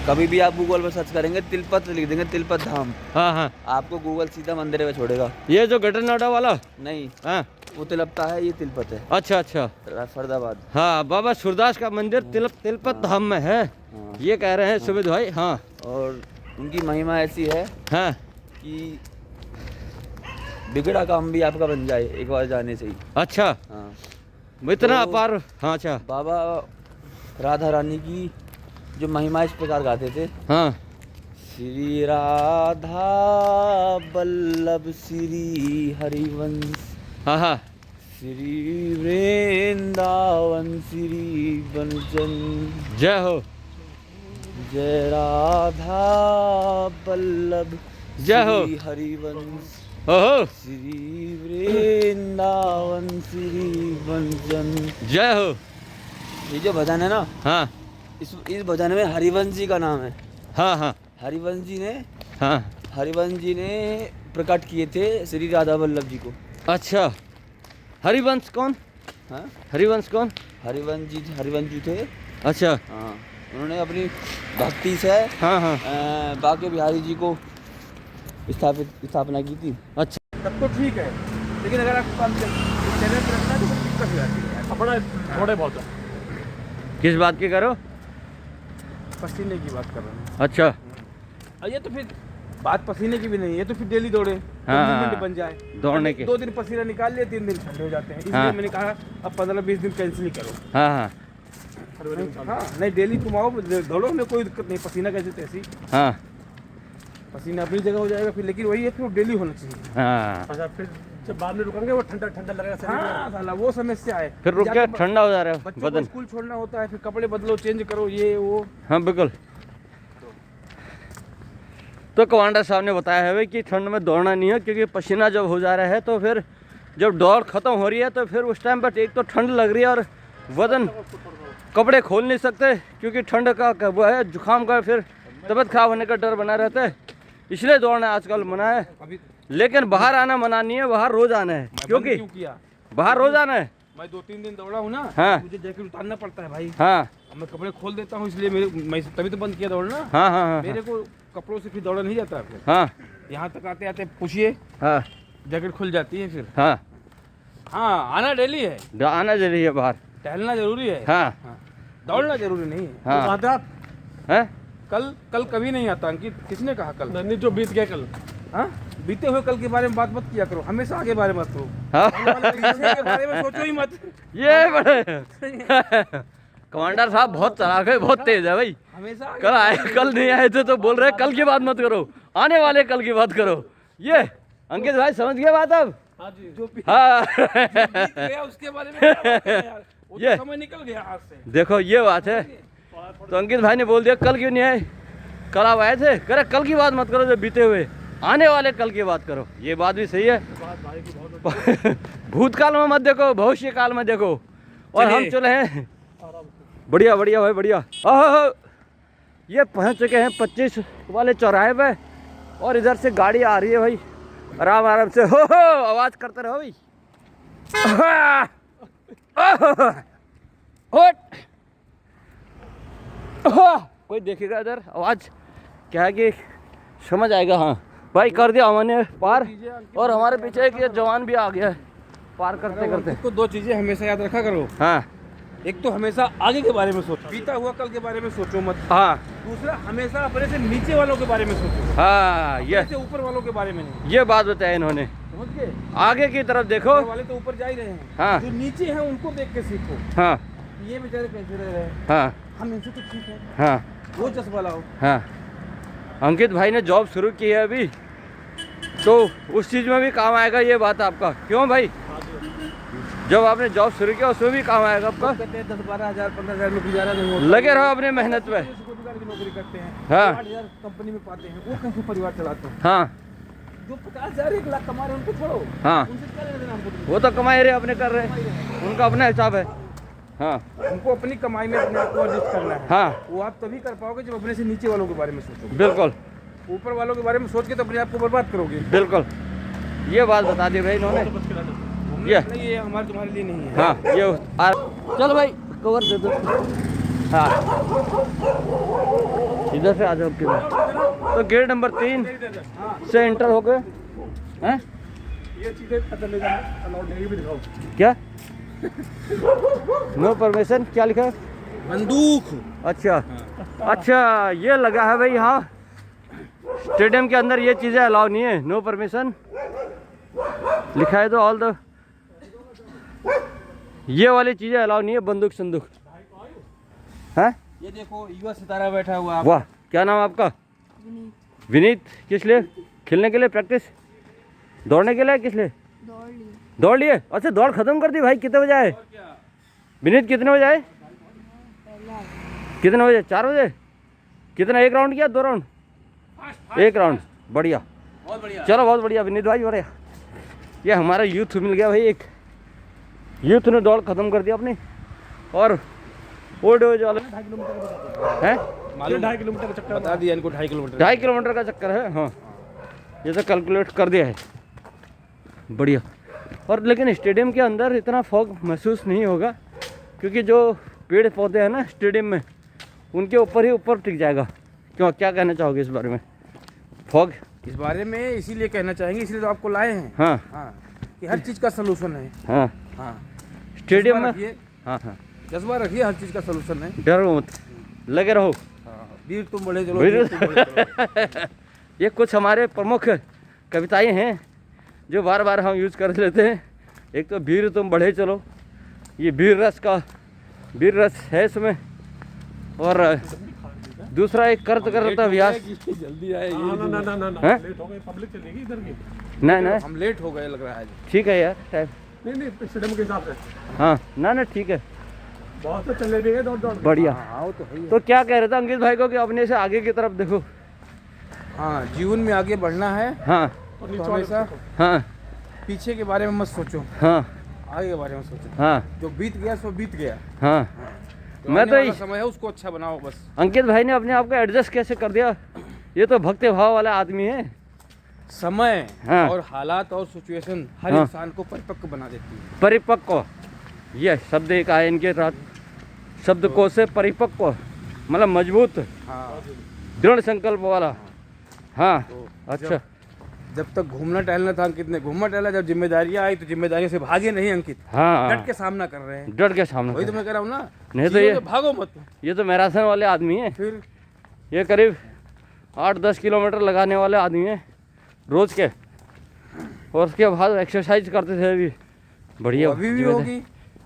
कभी भी आप गूगल पर सर्च करेंगे तिलपत लिख देंगे, तिलपत धाम, हाँ हाँ। आपको गूगल सीधा मंदिर में छोड़ेगा। ये जो गटर नाडा वाला, नहीं, हाँ वो तिलपता है, ये तिलपत है, अच्छा अच्छा, फरीदाबाद। हाँ बाबा सूरदास का मंदिर तिलपत धाम में है, हाँ। ये कह रहे हैं सुमित भाई। हाँ और उनकी महिमा ऐसी है हाँ कि बिगड़ा काम भी आपका बन जाए एक बार जाने से ही। अच्छा हाँ, इतना तो- अपार। हाँ अच्छा बाबा राधा रानी की जो महिमा इस प्रकार गाते थे, हाँ श्री राधा बल्लभ श्री हरिवंश, हाँ हाँ श्री वृंदावन श्री बनजन, जय हो, जय राधा बल्लभ जय हो। श्री हरिवंश, ओहो श्री वृंदावन श्री बनजन। जय हो। ये जो भजन है ना, हाँ इस भजन में हरिवंश जी का नाम है। हाँ हाँ हरिवंश जी ने प्रकट किए थे श्री राधा वल्लभ जी को। अच्छा हरिवंश कौन? हाँ, हरिवंश कौन? हरिवंश जी थे। अच्छा हाँ, उन्होंने अपनी भक्ति से हाँ हाँ बांके बिहारी जी को स्थापना की थी। अच्छा तब तो ठीक है, लेकिन अगर आपको काम चैनल पर रखना है तो फिर दिक्कत हो जाती है। अपना थोड़े बहुत है। किस बात की करो? पसीने की बात कर रहा हूँ। अच्छा और ये तो फिर बात पसीने की भी नहीं है, तो फिर डेली दौड़े, हाँ, मूवमेंट बन जाए। दौड़ने के। 2 दिन पसीना निकाल लिया, 3 दिन ठंडे हो जाते हैं, इसलिए हाँ। मैंने कहा अब 15-20 दिन कैंसिल ही करो। हाँ हाँ हाँ नहीं, डेली तुम आओ दौड़ो, में कोई दिक्कत नहीं, पसीना कैसे तैसी, हाँ पसीना अपनी जगह हो जाएगा फिर, लेकिन वही है फिर डेली होना चाहिए। हाँ अच्छा फिर जब बाद में रुकेंगे वो ठंडा ठंडा लगेगा शरीर में। हाँ साला वो समस्या है। फिर रुक के ठंडा हो जा रहा है बच्चों को बदन। स्कूल छोड़ना होता है, फिर कपड़े बदलो, चेंज करो, ये वो। हाँ बिल्कुल। तो कमांडर साहब ने बताया है भाई कि ठंड में दौड़ना नहीं है, क्योंकि पसीना जब हो जा रहा है तो फिर जब दौड़ ख़त्म हो रही है तो फिर उस टाइम पर एक तो ठंड लग रही है और बदन कपड़े खोल नहीं सकते, क्योंकि ठंड का वो है, जुकाम का फिर तबीयत खराब होने का डर बना रहता है, इसलिए दौड़ना आजकल मना है। अभी लेकिन बाहर आना मना नहीं है, बाहर रोज आना है, क्योंकि क्यों किया, बाहर रोज आना है। मैं 2-3 दिन दौड़ा हूँ ना, हाँ। मुझे जैकेट उतारना पड़ता है भाई। हाँ अब मैं कपड़े खोल देता हूँ, इसलिए मैं तभी तो बंद किया दौड़ना। हाँ हाँ हाँ मेरे को कपड़ों से फिर दौड़ा नहीं जाता। फिर हाँ यहाँ तक आते आते पूछिए, हाँ जैकेट खुल जाती है फिर। हाँ हाँ आना डेली है, आना जरूरी है बाहर। टहलना जरूरी है। हाँ हाँ। दौड़ना जरूरी नहीं है। हाँ आते आप हैं कल कभी नहीं आता अंकित, किसने कहा कल? नहीं, जो बीत गया कल। हाँ, बीते हुए कल के बारे में बात मत किया करो, हमेशा आगे बारे में मत करो। हाँ पीछे के बारे में सोचो ही मत। ये बड़े कमांडर साहब बहुत चालाक है, बहुत तेज है भाई। हमेशा आगे कल आए, कल नहीं आए थे तो बोल रहे कल की बात मत करो, आने वाले कल की बात करो। ये अंकित भाई समझ गए बात अब? हाँ जी, जो हाँ बीत गया उसके बारे में क्या बात करें यार? वो ये। तो समय निकल गया हाथ से। देखो ये बात है। तो अंकित भाई ने बोल दिया कल क्यों नहीं आए, कल आप आए थे, करे कल की बात मत करो जो बीते हुए, आने वाले कल की बात करो। ये बात भी सही है। भूतकाल में मत देखो, भविष्य काल में देखो। और हम चले हैं बढ़िया बढ़िया भाई बढ़िया। ओहो ये पहुंच चुके हैं 25 वाले चौराहे पे और इधर से गाड़ी आ रही है भाई, आराम आराम से। हो आवाज करते रहो भाई। कोई देखेगा इधर आवाज क्या है कि समझ आएगा। हाँ भाई कर दिया हमने पार, और हमारे पीछे एक ये जवान भी आ गया है पार करते करते। तो दो चीजें हमेशा याद रखा करो। हाँ एक तो हमेशा आगे के बारे में सोचो, बीता हुआ कल के बारे में सोचो मत। हाँ दूसरा, हमेशा अपने से नीचे वालों के बारे में सोचो, हाँ अपने से ऊपर वालों के बारे में नहीं। ये बात बताया इन्होंने। समझ गए? आगे की तरफ देखो। ऊपर वाले तो ऊपर जा ही रहे हैं, हाँ। जो नीचे हैं उनको देख के सीखो। हाँ ये बेचारे कैसे रह रहे हैं, हाँ हम इनसे तो ठीक है, हाँ वो जज्बा लाओ। हाँ। अंकित भाई ने जॉब शुरू की है अभी, तो उस चीज़ में भी काम आएगा ये बात आपका। क्यों भाई? जब आपने जॉब शुरू किया उसमें भी काम आएगा आपका। कहते हैं 10-12 हज़ार 15 हज़ार में गुजारा नहीं होता, लगे रहो अपने मेहनत पे। रोजगार की नौकरी करते हैं, हाँ। 8,000 कंपनी में पाते हैं, वो कैसे परिवार चलाते हैं? हाँ जो 50,000 1 लाख कमा रहे हैं उनको छोड़ो, हाँ उनसे क्या लेना देना हमको? वो तो कमाई रहे अपने कर रहे, उनका अपना हिसाब है। हाँ उनको अपनी कमाई में अपने आप को एडजस्ट करना है। हाँ वो आप तभी कर पाओगे जब अपने से नीचे वालों के बारे में सोचोगे। बिल्कुल ऊपर वालों के बारे में सोच के तो अपने आप को बर्बाद करोगे। बिल्कुल, ये बात बता दी भाई इन्होंने। ये नहीं, ये हमारे तुम्हारे लिए नहीं है। हाँ ये चल भाई कवर दे दो। हाँ इधर से आ जाओ किधर। तो गेट नंबर 3 से एंटर हो गए हैं। ये चीजें अंदर ले जाना अलाउड नहीं, भी दिखाओ। क्या नो परमिशन क्या लिखा है? बंदूक। अच्छा अच्छा, ये लगा है भाई यहाँ स्टेडियम के अंदर ये चीज़ें अलाउ नहीं है, नो परमिशन लिखा है। तो ऑल द ये वाली चीज़ें अलाउ नहीं है, बंदूक संदूक है। ये देखो युवा सितारा बैठा हुआ है। वाह, क्या नाम है आपका? विनीत। किस लिए? खेलने के लिए, प्रैक्टिस, दौड़ने के लिए, किस लिए? दौड़ लिए। अच्छा दौड़ खत्म कर दी भाई। कितने बजे आए विनीत? कितने बजे आए? कितने बजे? 4 बजे। कितना, एक राउंड किया, 2 राउंड? 1 राउंड। बढ़िया, बहुत बढ़िया। चलो बहुत बढ़िया विनीत भाई, बढ़िया। ये हमारा यूथ मिल गया भाई, एक यूथ ने दौड़ खत्म कर दिया अपनी। और ओल्ड एज वाले हैं मालूम 2.5 किलोमीटर का चक्कर बता दिया इनको, 2.5 किलोमीटर। 2.5 किलोमीटर का चक्कर है। हाँ ये तो कैलकुलेट कर दिया है, बढ़िया। और लेकिन स्टेडियम के अंदर इतना फॉग महसूस नहीं होगा, क्योंकि जो पेड़ पौधे हैं ना स्टेडियम में, उनके ऊपर ही ऊपर टिक जाएगा। क्यों, क्या कहना चाहोगे इस बारे में? फॉग इस बारे में इसीलिए कहना चाहेंगे, इसलिए तो आपको लाए हैं। हाँ हाँ, कि हर चीज़ का सलूशन है। हाँ हाँ, स्टेडियम में। रखिए, हाँ हाँ जज्बा रखिए, हर चीज़ का सलूशन है। डरो मत, लगे रहो। वीर तुम बड़े चलो, वीर- वीर तुम बड़े चलो। ये कुछ हमारे प्रमुख कविताएं हैं जो बार बार हम यूज़ कर लेते हैं। एक तो वीर तुम बढ़े चलो, ये वीर रस है इसमें। और दूसरा एक करत करता अभ्यास। जल्दी आए, ना हैं? लेट हो गए, पब्लिक चलेगी इधर की। नहीं नहीं हम लेट हो गए लग रहा है। ठीक है यार, टाइम। नहीं स्टेडियम के हिसाब से हाँ ना ठीक है, बहुत से चले भी गए दौड़ दौड़ के। बढ़िया। हाँ, वो तो है ही। तो क्या कह रहे थे अंकित भाई को कि अपने से आगे की तरफ देखो। हाँ, जीवन में आगे बढ़ना है हाँ और तो नीचे वाले हमेशा देखो। हाँ पीछे के बारे में मत सोचो, हाँ आगे के बारे में सोचो। हाँ जो बीत गया सो बीत गया। हाँ। जो मैं आने तो वाला समय है उसको अच्छा बनाओ बस। अंकित भाई ने अपने आप को एडजस्ट कैसे कर दिया, ये तो भक्ति भाव वाला आदमी है। समय हाँ। और हालात और सिचुएशन हर हाँ। इंसान को परिपक्व बना देती है। परिपक्व, ये शब्द एक आए इनके रात शब्दकोश से। परिपक्व मतलब मजबूत, हाँ, दृढ़ संकल्प वाला। हाँ तो अच्छा। जब तक घूमना टहलना था अंकित ने घूमना टहला, जब जिम्मेदारियां आई तो जिम्मेदारियों से भागे नहीं अंकित, हाँ डट के सामना कर रहे हैं। डट के सामने वही तो मैं कह रहा हूँ ना, नहीं तो चीज़ों ये से भागो मत। ये तो मैराथन वाले आदमी है, फिर ये करीब 8-10 किलोमीटर लगाने वाले आदमी हैं रोज के, और उसके बाद एक्सरसाइज करते थे। अभी बढ़िया, अभी भी होगी,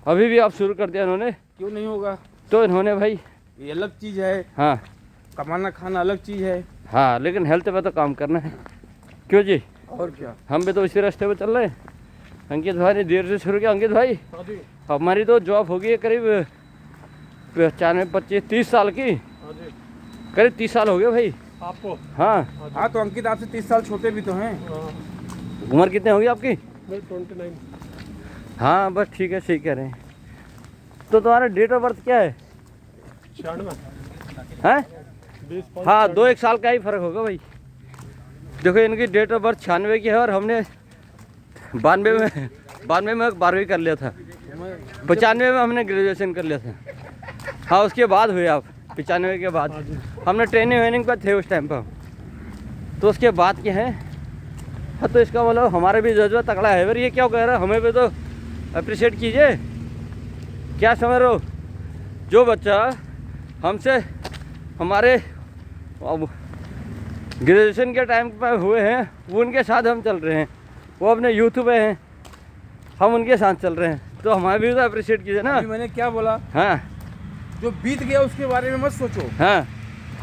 अभी भी आप शुरू कर दिया इन्होंने, क्यों नहीं होगा। तो इन्होंने भाई ये अलग चीज़ है, हाँ कमाना खाना अलग चीज़ है। हाँ, लेकिन हेल्थ पे तो काम करना है, क्यों जी। और क्या, हम भी तो इसी रास्ते पे चल रहे हैं। अंकित भाई ने देर से शुरू किया। अंकित भाई हमारी तो जॉब होगी करीब 95-25-30 साल की, करीब 30 साल हो गए भाई आपको। हाँ हाँ तो अंकित आपसे 30 साल छोटे भी तो हैं। उम्र कितनी होगी आपकी? 29। हाँ बस ठीक है, सही कह रहे हैं। तो तुम्हारा डेट ऑफ बर्थ क्या है? 96 हैं? 20 हाँ 2-1 साल का ही फर्क होगा भाई। देखो इनकी डेट ऑफ बर्थ 96 की है और हमने 92 में 12वीं कर लिया था। 95 में हमने ग्रेजुएशन कर लिया था। हाँ उसके बाद हुए आप, 95 के बाद हमने ट्रेनिंग वेनिंग पर थे उस टाइम पर, तो उसके बाद के हैं। हाँ तो इसका मतलब हमारा भी जज्बा तगड़ा है। फिर ये क्या कह रहा है, हमें भी तो अप्रिशिएट कीजिए। क्या समझ रहे हो, जो बच्चा हमसे हमारे ग्रेजुएशन के टाइम पर हुए हैं वो उनके साथ हम चल रहे हैं, वो अपने यूथ पे हैं, हम उनके साथ चल रहे हैं, तो हमारे भी तो अप्रिशिएट कीजिए ना। अभी मैंने क्या बोला, हाँ जो बीत गया उसके बारे में मत सोचो, हाँ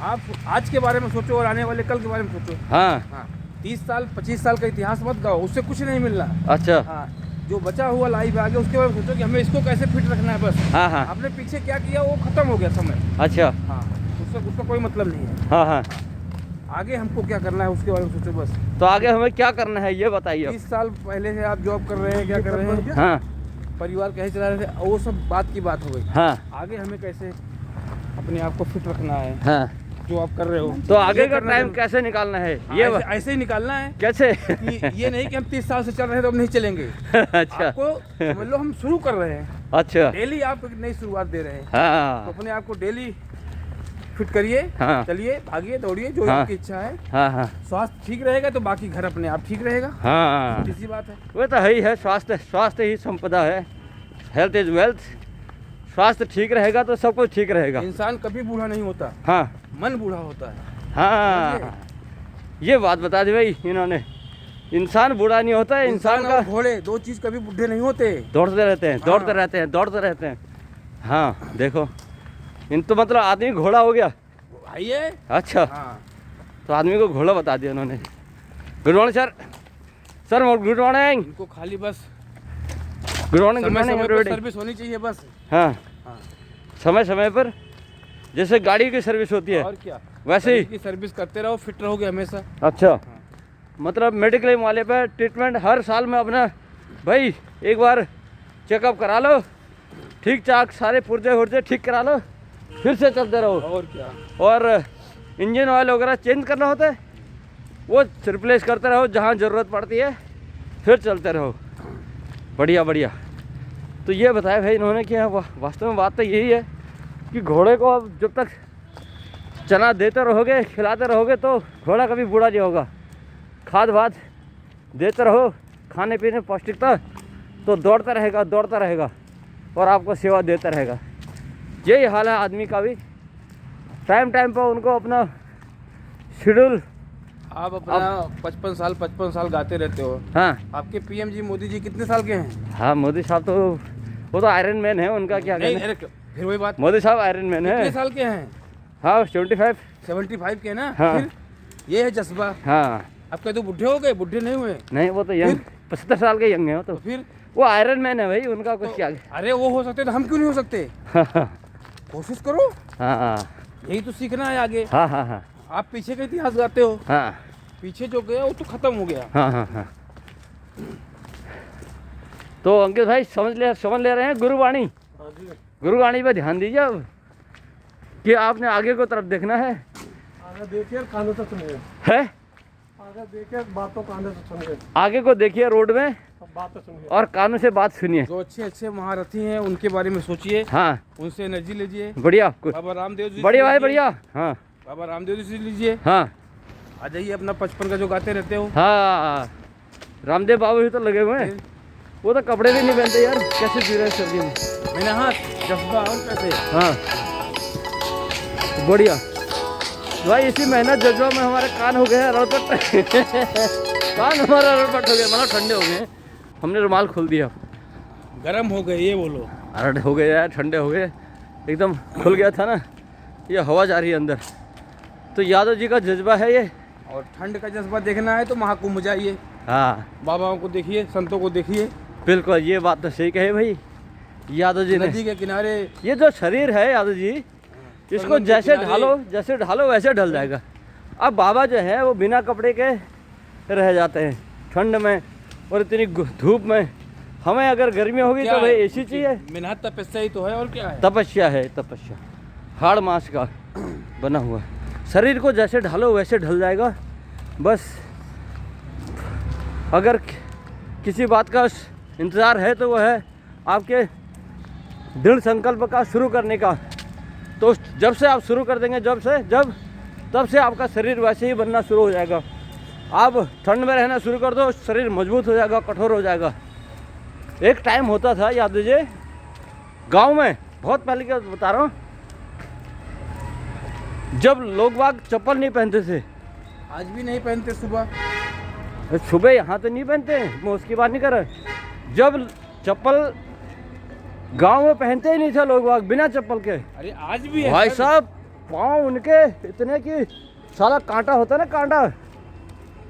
आप आज के बारे में सोचो और आने वाले कल के बारे में सोचो। हाँ। हाँ 30 साल 25 साल का इतिहास मत गाओ, उससे कुछ नहीं मिलना। अच्छा। हाँ जो बचा हुआ लाइफ आगे उसके बारे में सोचो कि हमें इसको कैसे फिट रखना है बस। हाँ हाँ। आपने पीछे क्या किया वो खत्म हो गया समय। अच्छा। हाँ उसका कोई मतलब नहीं है। हाँ हाँ। आगे हमको क्या करना है उसके बारे में सोचो बस। तो आगे हमें क्या करना है ये बताइए। 30 साल पहले से आप जॉब कर रहे हैं, क्या कर रहे हैं, हाँ परिवार कैसे चला रहे थे, वो सब बात की बात हो गई। हाँ आगे हमें कैसे अपने आप को फिट रखना है, हाँ। जो आप कर रहे हो। तो आगे ये का करना टाइम जरूर- कैसे निकालना है हाँ, ये ऐसे ही निकालना है कैसे? कि ये नहीं कि हम 30 साल से चल रहे हैं तो अब नहीं चलेंगे। अच्छा। आपको समझ लो हम शुरू कर रहे हैं, अच्छा। डेली आप एक नई शुरुआत दे रहे हैं, तो हाँ अपने आप को डेली फिट करिए। हाँ। चलिए भागिए दौड़िए जो हाँ। आपकी इच्छा है। हाँ हाँ स्वास्थ्य ठीक रहेगा तो बाकी घर अपने आप ठीक रहेगा, हाँ। इसी बात है। वो तो है ही है, स्वास्थ्य ही संपदा है, हेल्थ इज वेल्थ। स्वास्थ्य ठीक रहेगा तो सब कुछ ठीक रहेगा। इंसान कभी बूढ़ा नहीं होता, हाँ मन बूढ़ा होता है। हाँ, ये बात बता दी भाई इन्होंने। इंसान बूढ़ा नहीं होता है, इंसान का और घोड़े दो चीज कभी बूढ़े नहीं होते। दौड़ते रहते हैं, हाँ। दौड़ते रहते हैं, दौड़ते रहते हैं। हाँ देखो, इन तो मतलब आदमी घोड़ा हो गया। भाई है। अच्छा, हाँ तो आदमी को घोड़ा बता दिया उन्होंने। Good morning sir. Sir good morning. इनको खाली बस गुड मॉर्निंग, गुड समय मॉर्निंग समय पर एवरीबॉडी। सर्विस होनी चाहिए बस। हाँ, हाँ समय समय पर जैसे गाड़ी की सर्विस होती है और क्या, वैसे ही। शरीर की सर्विस करते रहो, फिट रहोगे हमेशा। अच्छा, मतलब मेडिक्लेम वाले पे ट्रीटमेंट हर साल में अपना भाई एक बार चेकअप करा लो, ठीक ठाक सारे पुर्जे वुर्जे ठीक करा लो, फिर से चलते रहो। और क्या, और इंजन ऑयल वगैरह चेंज करना होता है वो रिप्लेस करते रहो जहाँ ज़रूरत पड़ती है, फिर चलते रहो। बढ़िया बढ़िया। तो ये बताया भाई इन्होंने कि वास्तव में बात तो यही है कि घोड़े को अब जब तक चना देते रहोगे, खिलाते रहोगे तो घोड़ा कभी बूढ़ा नहीं होगा। खाद वाद देते रहो, खाने पीने पौष्टिकता, तो दौड़ता रहेगा और आपको सेवा देता रहेगा। यही हाल है आदमी का भी। टाइम पर उनको अपना शेड्यूल। आप अपना 55 साल गाते रहते हो। हाँ आपके पीएम जी मोदी जी कितने साल के हैं? हाँ, मोदी साहब तो वो तो आयरन मैन है, उनका क्या नहीं, कहना है। अरे फिर वही बात, मोदी साहब आयरन मैन कितने है। साल के हैं? हाँ 75। 75 के ना। हाँ। फिर ये है जज्बा। हाँ अब क्या तो बुढ़े हो गए? बुढ़े नहीं हुए। नहीं, वो तो यंग 75 साल के यंग है वो तो। तो फिर वो आयरन मैन है भाई, उनका कुछ क्या। अरे वो हो सकते तो हम क्यों नहीं हो सकते? कोशिश करो, हाँ यही तो सीखना है आगे। हाँ हाँ हाँ आप पीछे का इतिहास गाते हो, हाँ पीछे जो गया वो तो खत्म हो गया। हाँ हाँ हाँ। तो अंकित भाई समझ ले रहे हैं गुरुवाणी। गुरुवाणी पे ध्यान दीजिए अब कि आपने आगे को तरफ देखना है। आगे देखिए, कानों से सुनिए। है, आगे देखिए, बातों कानों से सुनिए, आगे को देखिए रोड में सब बातें सुनिए। और कानों से बात सुनिए। जो अच्छे महारथी हैं उनके बारे में सोचिए, हाँ उनसे एनर्जी लीजिए। बढ़िया, कुछ बाबा रामदेव जी से बढ़िया भाई लीजिए। बढ़िया। हाँ बाबा रामदेव जी से लीजिए। हाँ आ जाइए, अपना 55 का जो गाते रहते हो। हाँ, रामदेव बाबू ही तो लगे हुए हैं। वो तो कपड़े भी नहीं पहनते यार, कैसे जी रहे हैं सर्दी में। मैंने हाँ, जज्बा और पैसे। हाँ बढ़िया भाई, इसी मेहनत जज्बा में हमारे कान हो गए रड़पट कान हमारा रड़पट हो गया, मतलब ठंडे हो गए। हमने रुमाल खोल दिया, गर्म हो गए ये बोलो। अरे हो गए यार, ठंडे हो गए एकदम, खुल गया था ना, ये हवा जा रही है अंदर। तो यादव जी का जज्बा है ये। और ठंड का जज्बा देखना है तो महाकुंभ जाइए, हाँ बाबाओं को देखिए, संतों को देखिए, बिल्कुल, ये बात तो सही कहे भाई यादव जी ने। नदी के किनारे। ये जो शरीर है यादव जी, इसको संगम के जैसे किनारे। जैसे ढालो वैसे ढल जाएगा। अब बाबा जो है वो बिना कपड़े के रह जाते हैं ठंड में और इतनी धूप में। हमें अगर गर्मी होगी तो भाई एसी चाहिए। मेहनत तपस्या ही तो है, और क्या है। तपस्या है, तपस्या हाड़ मास का बना हुआ। शरीर को जैसे ढालो वैसे ढल जाएगा। बस अगर किसी बात का इंतज़ार है तो वह है आपके दृढ़ संकल्प का शुरू करने का। तो जब से आप शुरू कर देंगे, तब से आपका शरीर वैसे ही बनना शुरू हो जाएगा। आप ठंड में रहना शुरू कर दो, शरीर मजबूत हो जाएगा, कठोर हो जाएगा। एक टाइम होता था याद दीजिए गांव में, बहुत पहले का बता रहा हूँ, जब लोग बाग चप्पल नहीं पहनते थे। आज भी नहीं पहनते सुबह। सुबह यहाँ तो नहीं पहनते, मैं उसकी बात नहीं कर रहा। जब चप्पल गांव में पहनते ही नहीं थे लोग बाग बिना चप्पल के। अरे आज भी है भाई सर। साहब, पाँव उनके इतने कि साला कांटा होता है ना, कांटा,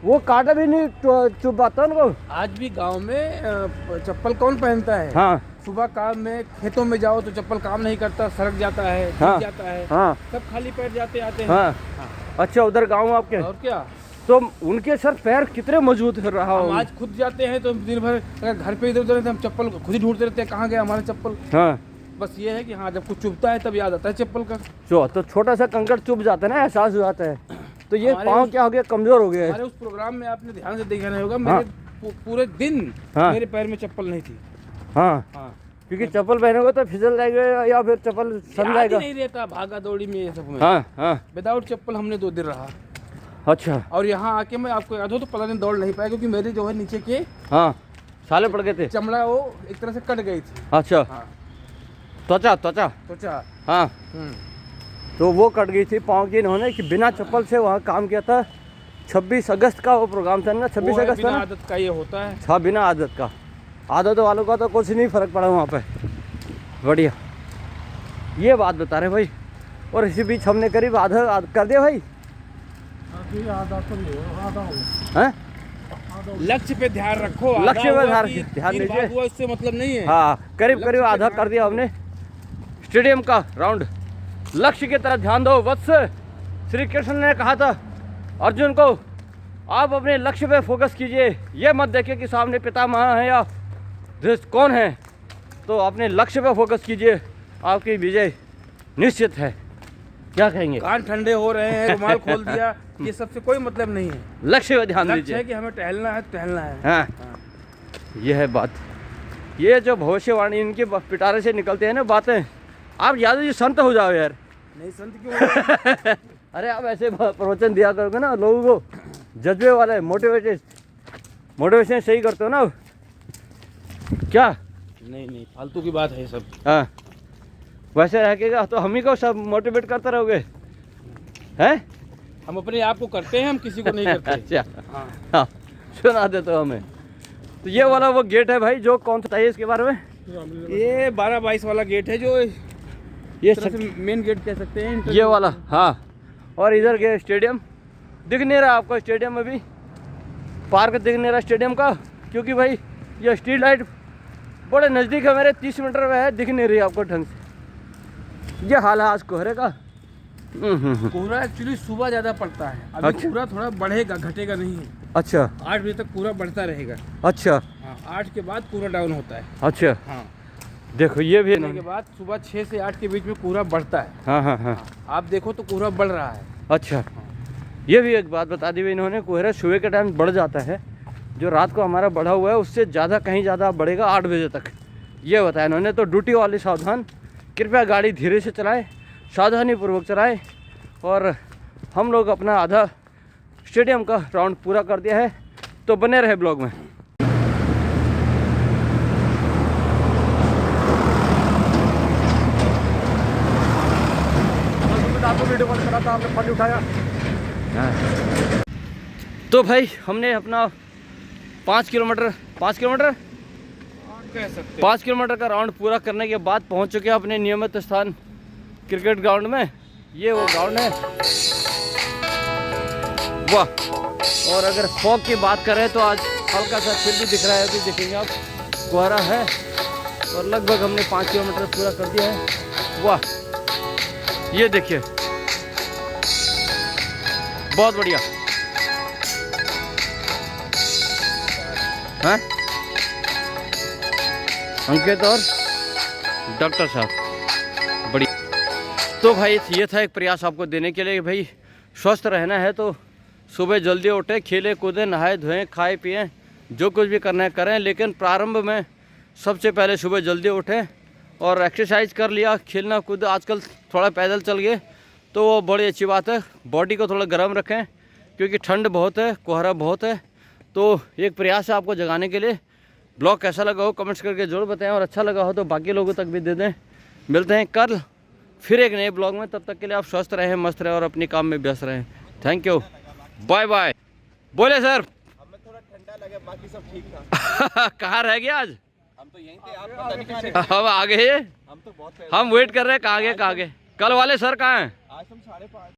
वो कांटा भी नहीं चुभ पाता उनको। आज भी गांव में चप्पल कौन पहनता है। हाँ सुबह काम में खेतों में जाओ तो चप्पल काम नहीं करता, सड़क जाता है, हाँ, जाता है। हाँ सब खाली पैर जाते आते हैं। हाँ। अच्छा, उधर गाँव आपके, और क्या। तो उनके सर पैर कितने मजबूत रहा हम हो। आज खुद जाते हैं तो दिन भर अगर घर पे इधर उधर रहते हैं, हम चप्पल खुद ही ढूंढते रहते हैं, कहाँ गया हमारा चप्पल। हाँ, बस ये है कि हाँ, जब कुछ चुभता है तब याद आता है चप्पल का। तो छोटा सा कंकड़ चुभ जाता है ना, एहसास हो जाता है। तो ये हमारे पाँव क्या हो गया, कमजोर हो गए। हमारे उस प्रोग्राम में आपने ध्यान से देखा नहीं होगा, मेरे पूरे दिन हाँ। मेरे पैर में चप्पल नहीं थी। हाँ, हाँ, क्योंकि चप्पल पहनोगे तो फिसल जाएगा या फिर चप्पल सन याद ही जाएगा। नहीं रहता भागा दौड़ी में, ये सब में। हाँ हाँ। विदाउट चप्पल हमने 2 दिन रहा। अच्छा। और यहाँ आके मैं आपको याद हो तो पता नहीं दौड़ नहीं पाया, क्योंकि मेरे जो है नीचे के हाँ, साले पड़ गए थे। चमड़ा वो एक तरह से कट गई थी। अच्छा, हाँ, त्वचा सोचा। हाँ, तो वो कट गई थी पाँव की। इन्होंने कि बिना चप्पल से वहाँ काम किया था। 26 अगस्त का वो प्रोग्राम था ना, 26 अगस्त था बिना ना। आदत का ये होता है। हाँ, बिना आदत का। आदत वालों का तो कुछ नहीं फर्क पड़ा वहाँ पे। बढ़िया, ये बात बता रहे भाई। और इसी बीच हमने करीब आधा कर दिया भाई। हैं? लक्ष्य पे ध्यान रखो। लक्ष्य पे आधा हुआ ध्यान कि ध्यान तीन दीजिए। भाग हुआ, इससे मतलब नहीं है। हाँ, करीब लक्ष्य करीब पे आधा ध्यान कर दिया हमने स्टेडियम का राउंड। लक्ष्य की तरफ ध्यान दो वत्स। श्री कृष्ण ने कहा था अर्जुन को, आप अपने लक्ष्य पे फोकस कीजिए, ये मत देखिए कि सामने पितामह है या दुष्ट कौन है। तो अपने लक्ष्य पे फोकस कीजिए, आपकी विजय निश्चित है। क्या कहेंगे? कान ठंडे हो रहे हैं, रुमाल खोल दिया, ये सबसे कोई मतलब नहीं है। लक्ष्य पे ध्यान लक्ष्य दीजिए। है कि हमें टहलना है, टहलना है। हाँ, ये है बात। ये जो भविष्यवाणी इनके पिटारे से निकलते हैं ना बातें, आप याद जी संत हो जाओ यार। नहीं, संत क्यों? अरे आप ऐसे प्रवचन दिया करोगे ना लोगों को, जज्बे वाले, मोटिवेशन सही करते हो ना क्या? नहीं, फालतू की बात है सब। हाँ, वैसे रहेगा तो हम ही को सब मोटिवेट करते रहोगे हैं? हम अपने आप को करते हैं, हम किसी को नहीं करते। अच्छा, हाँ। हाँ, सुना दे तो हमें। तो ये वाला वो गेट है भाई, जो कौन सा बताइए इसके बारे में। ये 12-22 वाला गेट है, जो ये मेन गेट कह सकते हैं। ये वाला, हाँ। और इधर के स्टेडियम दिख नहीं रहा आपको, स्टेडियम में भी पार्क दिख नहीं रहा स्टेडियम का, क्योंकि भाई ये स्ट्रीट लाइट बड़े नज़दीक है मेरे, 30 मीटर में है, दिख नहीं रही आपको ढंग से। ये हाल है आज कोहरे का। कोहरा एक्चुअली सुबह ज़्यादा पड़ता है, अभी अच्छा। कोहरा थोड़ा बढ़ेगा, घटेगा नहीं है। अच्छा 8 बजे तक कोहरा बढ़ता रहेगा। अच्छा हाँ, 8 के बाद कोहरा डाउन होता है। अच्छा, हाँ, देखो ये भी के बाद सुबह 6 से 8 के बीच में कोहरा बढ़ता है। हाँ हाँ हाँ, आप देखो तो कोहरा बढ़ रहा है। अच्छा। ये भी एक बात बता दी हुई इन्होंने, कोहरा सुबह के टाइम बढ़ जाता है, जो रात को हमारा बढ़ा हुआ है उससे ज़्यादा, कहीं ज़्यादा बढ़ेगा 8 बजे तक, ये बताया इन्होंने। तो ड्यूटी वाले सावधान, कृपया गाड़ी धीरे से चलाएं, सावधानी पूर्वक चलाएं, और हम लोग अपना आधा स्टेडियम का राउंड पूरा कर दिया है। तो बने रहे ब्लॉग में। आपको वीडियो कॉल करा था, आपने फोन नहीं उठाया। तो भाई हमने अपना 5 किलोमीटर कह सकते 5 किलोमीटर का राउंड पूरा करने के बाद पहुंच चुके हैं अपने नियमित स्थान क्रिकेट ग्राउंड में। ये वो ग्राउंड है, वाह। और अगर फॉग की बात करें तो आज हल्का सा फिर भी दिख रहा है, अभी देखेंगे आप, कोहरा है। और लगभग हमने 5 किलोमीटर पूरा कर दिया है। वाह, ये देखिए, बहुत बढ़िया है अंकित और डॉक्टर साहब, बढ़िया। तो भाई ये था एक प्रयास आपको देने के लिए, भाई स्वस्थ रहना है तो सुबह जल्दी उठे, खेले कूदें, नहाए धोएं, खाए पिएं, जो कुछ भी करना है करें, लेकिन प्रारंभ में सबसे पहले सुबह जल्दी उठें और एक्सरसाइज कर लिया, खेलना कूद, आजकल थोड़ा पैदल चल गए तो वो बड़ी अच्छी बात है। बॉडी को थोड़ा गर्म रखें क्योंकि ठंड बहुत है, कोहरा बहुत है। तो एक प्रयास है आपको जगाने के लिए। ब्लॉग कैसा लगा हो कमेंट्स करके जरूर बताएं, और अच्छा लगा हो तो बाकी लोगों तक भी दे दें। मिलते हैं कल फिर एक नए ब्लॉग में, तब तक के लिए आप स्वस्थ रहें, मस्त रहें और अपने काम में व्यस्त रहें। Thank you, bye bye. बोले सर, हमें थोड़ा ठंडा लगे, बाकी सब ठीक था। कहाँ रह गया आज? हम तो यहीं थे, आप पता नहीं कहाँ रहे। हम आ गए, हम तो बहुत हम वेट कर रहे हैं, कहाँ गए कहाँ गए। कल वाले सर कहाँ हैं? आज हम 5:30